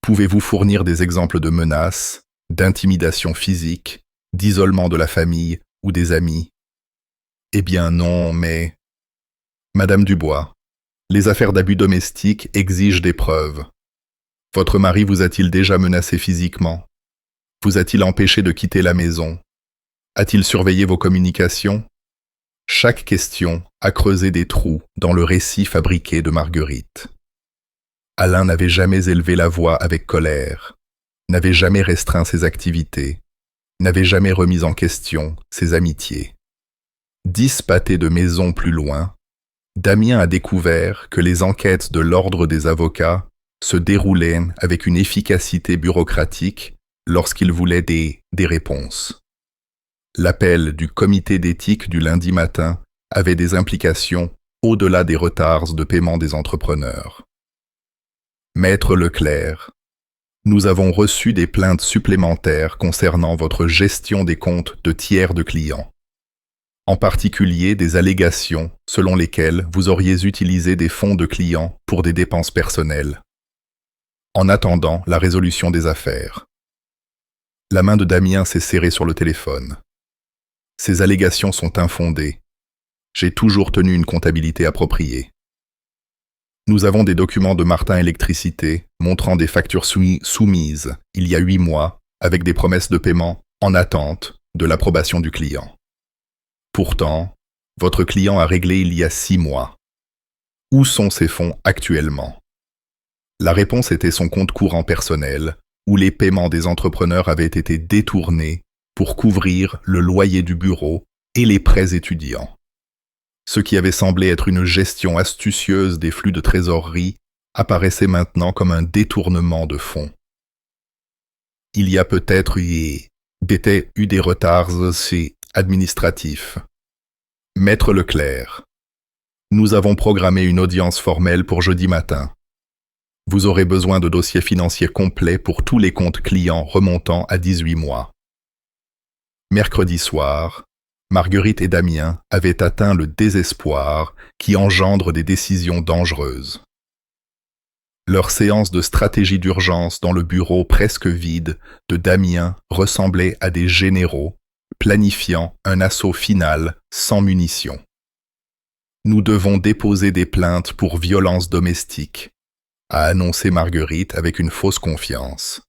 [SPEAKER 1] Pouvez-vous fournir des exemples de menaces, d'intimidation physique, d'isolement de la famille ou des amis? Eh bien non, mais... Madame Dubois, les affaires d'abus domestiques exigent des preuves. Votre mari vous a-t-il déjà menacé physiquement? Vous a-t-il empêché de quitter la maison? A-t-il surveillé vos communications? Chaque question a creusé des trous dans le récit fabriqué de Marguerite. Alain n'avait jamais élevé la voix avec colère, n'avait jamais restreint ses activités, n'avait jamais remis en question ses amitiés. 10 pâtés de maison plus loin, Damien a découvert que les enquêtes de l'ordre des avocats se déroulaient avec une efficacité bureaucratique lorsqu'il voulait des réponses. L'appel du comité d'éthique du lundi matin avait des implications au-delà des retards de paiement des entrepreneurs. Maître Leclerc, Nous avons reçu des plaintes supplémentaires concernant votre gestion des comptes de tiers de clients. En particulier des allégations selon lesquelles vous auriez utilisé des fonds de clients pour des dépenses personnelles. En attendant la résolution des affaires. La main de Damien s'est serrée sur le téléphone. Ces allégations sont infondées. J'ai toujours tenu une comptabilité appropriée. Nous avons des documents de Martin Électricité montrant des factures soumises il y a 8 mois avec des promesses de paiement en attente de l'approbation du client. Pourtant, votre client a réglé il y a 6 mois. Où sont ces fonds actuellement? La réponse était son compte courant personnel, où les paiements des entrepreneurs avaient été détournés pour couvrir le loyer du bureau et les prêts étudiants. Ce qui avait semblé être une gestion astucieuse des flux de trésorerie apparaissait maintenant comme un détournement de fonds. Il y a peut-être eu des retards administratifs. Maître Leclerc, nous avons programmé une audience formelle pour jeudi matin. Vous aurez besoin de dossiers financiers complets pour tous les comptes clients remontant à 18 mois. Mercredi soir, Marguerite et Damien avaient atteint le désespoir qui engendre des décisions dangereuses. Leur séance de stratégie d'urgence dans le bureau presque vide de Damien ressemblait à des généraux planifiant un assaut final sans munitions. Nous devons déposer des plaintes pour violences domestiques, a annoncé Marguerite avec une fausse confiance.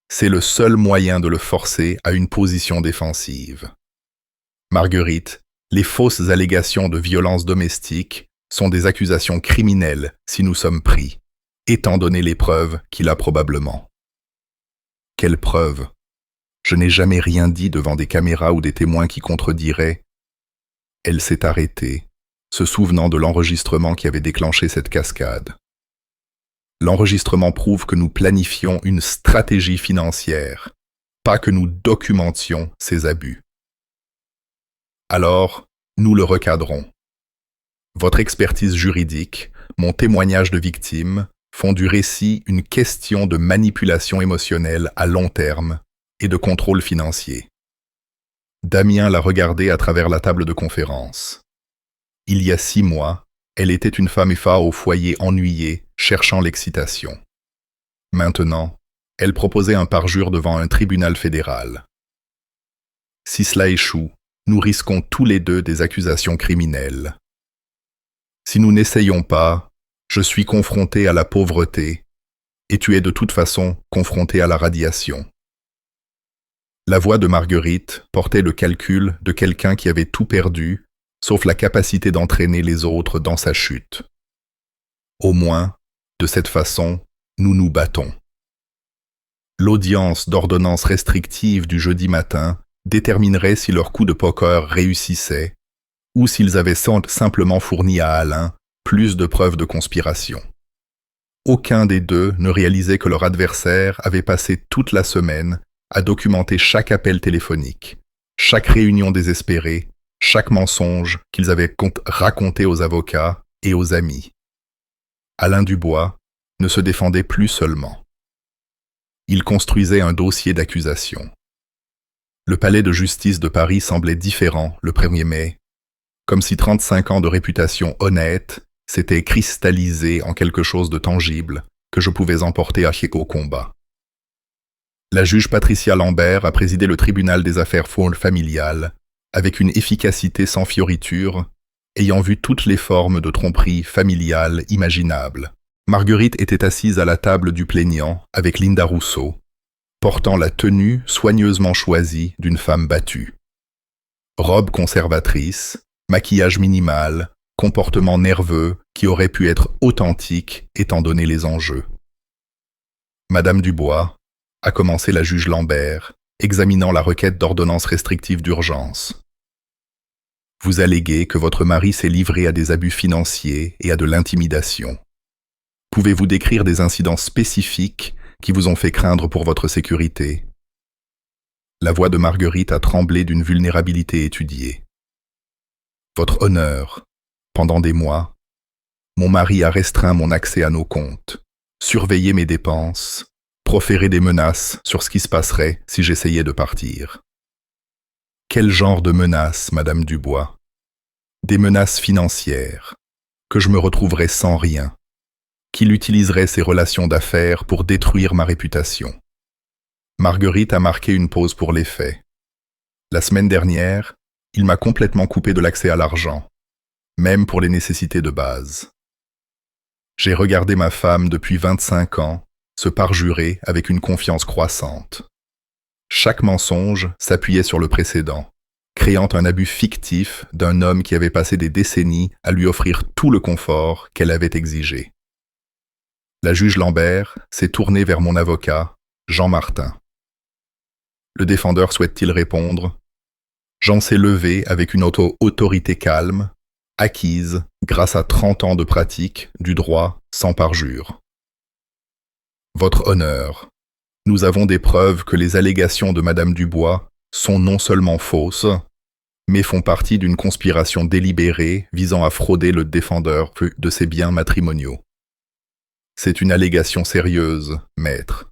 [SPEAKER 1] C'est le seul moyen de le forcer à une position défensive. Marguerite, les fausses allégations de violences domestiques sont des accusations criminelles si nous sommes pris, étant donné les preuves qu'il a probablement. Quelles preuves? Je n'ai jamais rien dit devant des caméras ou des témoins qui contrediraient. Elle s'est arrêtée, se souvenant de l'enregistrement qui avait déclenché cette cascade. L'enregistrement prouve que nous planifions une stratégie financière, pas que nous documentions ces abus. Alors, nous le recadrons. Votre expertise juridique, mon témoignage de victime, font du récit une question de manipulation émotionnelle à long terme et de contrôle financier. Damien l'a regardée à travers la table de conférence. Il y a 6 mois, elle était une femme au foyer ennuyée, cherchant l'excitation. Maintenant, elle proposait un parjure devant un tribunal fédéral. Si cela échoue, nous risquons tous les deux des accusations criminelles. Si nous n'essayons pas, je suis confronté à la pauvreté, et tu es de toute façon confronté à la radiation. La voix de Marguerite portait le calcul de quelqu'un qui avait tout perdu, sauf la capacité d'entraîner les autres dans sa chute. Au moins, de cette façon, nous nous battons. L'audience d'ordonnance restrictive du jeudi matin déterminerait si leur coup de poker réussissait ou s'ils avaient simplement fourni à Alain plus de preuves de conspiration. Aucun des deux ne réalisait que leur adversaire avait passé toute la semaine à documenter chaque appel téléphonique, chaque réunion désespérée, chaque mensonge qu'ils avaient raconté aux avocats et aux amis. Alain Dubois ne se défendait plus seulement. Il construisait un dossier d'accusation. Le palais de justice de Paris semblait différent le 1er mai, comme si 35 ans de réputation honnête s'étaient cristallisés en quelque chose de tangible que je pouvais emporter au combat. La juge Patricia Lambert a présidé le tribunal des affaires familiales avec une efficacité sans fioriture, ayant vu toutes les formes de tromperie familiale imaginables. Marguerite était assise à la table du plaignant avec Linda Rousseau, portant la tenue soigneusement choisie d'une femme battue. Robe conservatrice, maquillage minimal, comportement nerveux qui aurait pu être authentique étant donné les enjeux. Madame Dubois, a commencé la juge Lambert, examinant la requête d'ordonnance restrictive d'urgence. Vous alléguez que votre mari s'est livré à des abus financiers et à de l'intimidation. Pouvez-vous décrire des incidents spécifiques qui vous ont fait craindre pour votre sécurité? La voix de Marguerite a tremblé d'une vulnérabilité étudiée. Votre honneur, pendant des mois, mon mari a restreint mon accès à nos comptes, surveillé mes dépenses, proférer des menaces sur ce qui se passerait si j'essayais de partir. Quel genre de menaces, Madame Dubois? Des menaces financières, que je me retrouverais sans rien, qu'il utiliserait ses relations d'affaires pour détruire ma réputation. Marguerite a marqué une pause pour les faits. La semaine dernière, il m'a complètement coupé de l'accès à l'argent, même pour les nécessités de base. J'ai regardé ma femme depuis 25 ans se parjurer avec une confiance croissante. Chaque mensonge s'appuyait sur le précédent, créant un abus fictif d'un homme qui avait passé des décennies à lui offrir tout le confort qu'elle avait exigé. La juge Lambert s'est tournée vers mon avocat, Jean Martin. Le défendeur souhaite-t-il répondre? Jean s'est levé avec une autorité calme, acquise grâce à 30 ans de pratique du droit sans parjure. Votre honneur, nous avons des preuves que les allégations de Madame Dubois sont non seulement fausses, mais font partie d'une conspiration délibérée visant à frauder le défendeur de ses biens matrimoniaux. C'est une allégation sérieuse, maître.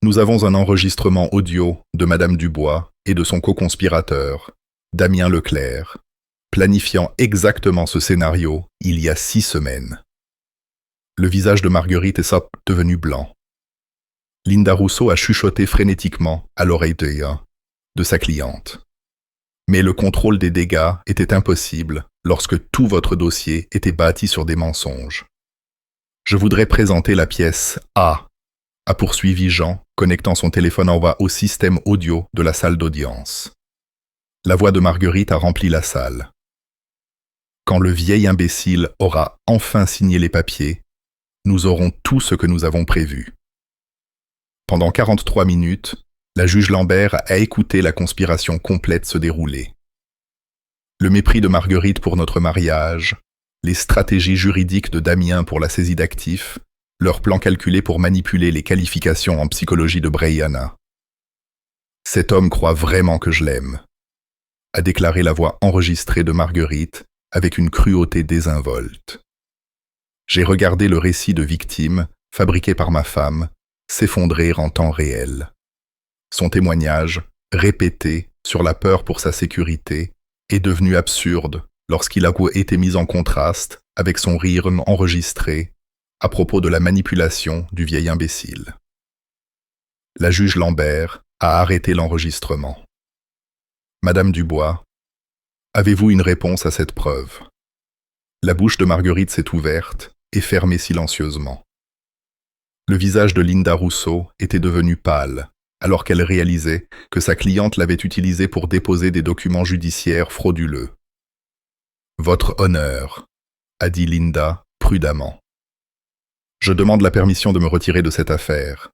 [SPEAKER 1] Nous avons un enregistrement audio de Madame Dubois et de son co-conspirateur, Damien Leclerc, planifiant exactement ce scénario il y a 6 semaines. Le visage de Marguerite est devenu blanc. Linda Rousseau a chuchoté frénétiquement à l'oreille de sa cliente. Mais le contrôle des dégâts était impossible lorsque tout votre dossier était bâti sur des mensonges. Je voudrais présenter la pièce A, a poursuivi Jean, connectant son téléphone en voix au système audio de la salle d'audience. La voix de Marguerite a rempli la salle. Quand le vieil imbécile aura enfin signé les papiers, nous aurons tout ce que nous avons prévu. Pendant 43 minutes, la juge Lambert a écouté la conspiration complète se dérouler. Le mépris de Marguerite pour notre mariage, les stratégies juridiques de Damien pour la saisie d'actifs, leur plan calculé pour manipuler les qualifications en psychologie de Brianna. Cet homme croit vraiment que je l'aime, a déclaré la voix enregistrée de Marguerite avec une cruauté désinvolte. J'ai regardé le récit de victime, fabriqué par ma femme, s'effondrer en temps réel. Son témoignage, répété sur la peur pour sa sécurité, est devenu absurde lorsqu'il a été mis en contraste avec son rire enregistré à propos de la manipulation du vieil imbécile. La juge Lambert a arrêté l'enregistrement. Madame Dubois, avez-vous une réponse à cette preuve? La bouche de Marguerite s'est ouverte et fermée silencieusement. Le visage de Linda Rousseau était devenu pâle, alors qu'elle réalisait que sa cliente l'avait utilisé pour déposer des documents judiciaires frauduleux. « Votre honneur », a dit Linda prudemment. « Je demande la permission de me retirer de cette affaire.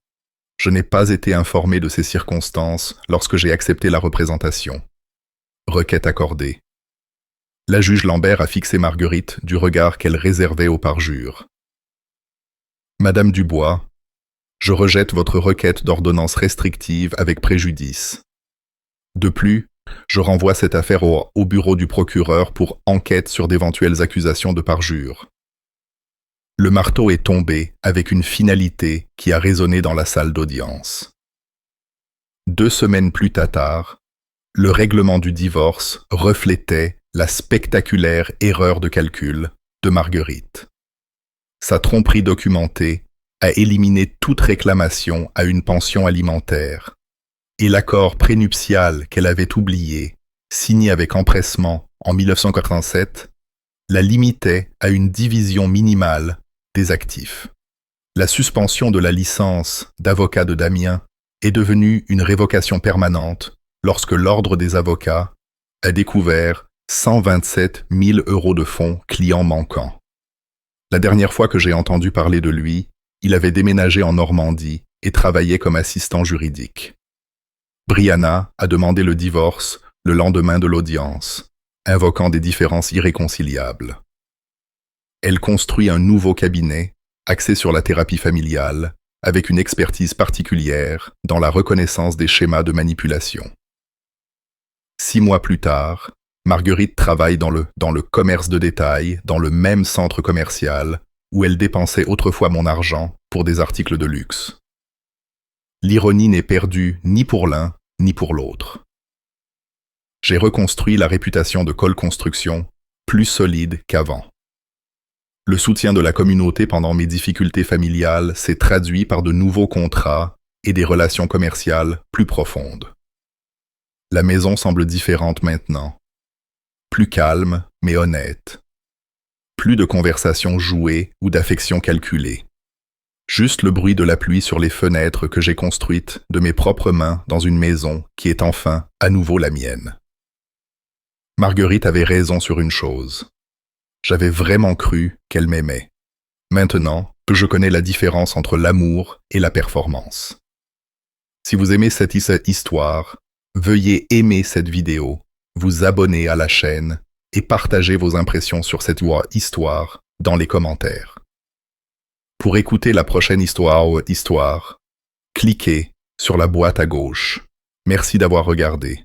[SPEAKER 1] Je n'ai pas été informé de ces circonstances lorsque j'ai accepté la représentation. Requête accordée. » La juge Lambert a fixé Marguerite du regard qu'elle réservait au parjure. « Madame Dubois, je rejette votre requête d'ordonnance restrictive avec préjudice. De plus, je renvoie cette affaire au bureau du procureur pour enquête sur d'éventuelles accusations de parjure. » Le marteau est tombé avec une finalité qui a résonné dans la salle d'audience. 2 semaines plus tard, le règlement du divorce reflétait la spectaculaire erreur de calcul de Marguerite. Sa tromperie documentée a éliminé toute réclamation à une pension alimentaire, et l'accord prénuptial qu'elle avait oublié, signé avec empressement en 1987, la limitait à une division minimale des actifs. La suspension de la licence d'avocat de Damien est devenue une révocation permanente lorsque l'Ordre des avocats a découvert 127 000 € de fonds clients manquants. La dernière fois que j'ai entendu parler de lui, il avait déménagé en Normandie et travaillait comme assistant juridique. Brianna a demandé le divorce le lendemain de l'audience, invoquant des différences irréconciliables. Elle construit un nouveau cabinet axé sur la thérapie familiale, avec une expertise particulière dans la reconnaissance des schémas de manipulation. 6 mois plus tard, Marguerite travaille dans le commerce de détail, dans le même centre commercial où elle dépensait autrefois mon argent pour des articles de luxe. L'ironie n'est perdue ni pour l'un, ni pour l'autre. J'ai reconstruit la réputation de Cole Construction, plus solide qu'avant. Le soutien de la communauté pendant mes difficultés familiales s'est traduit par de nouveaux contrats et des relations commerciales plus profondes. La maison semble différente maintenant. Plus calme, mais honnête. Plus de conversations jouées ou d'affections calculées. Juste le bruit de la pluie sur les fenêtres que j'ai construites de mes propres mains dans une maison qui est enfin à nouveau la mienne. Marguerite avait raison sur une chose. J'avais vraiment cru qu'elle m'aimait. Maintenant, je connais la différence entre l'amour et la performance. Si vous aimez cette histoire, veuillez aimer cette vidéo, vous abonner à la chaîne et partager vos impressions sur cette histoire dans les commentaires. Pour écouter la prochaine histoire, cliquez sur la boîte à gauche. Merci d'avoir regardé.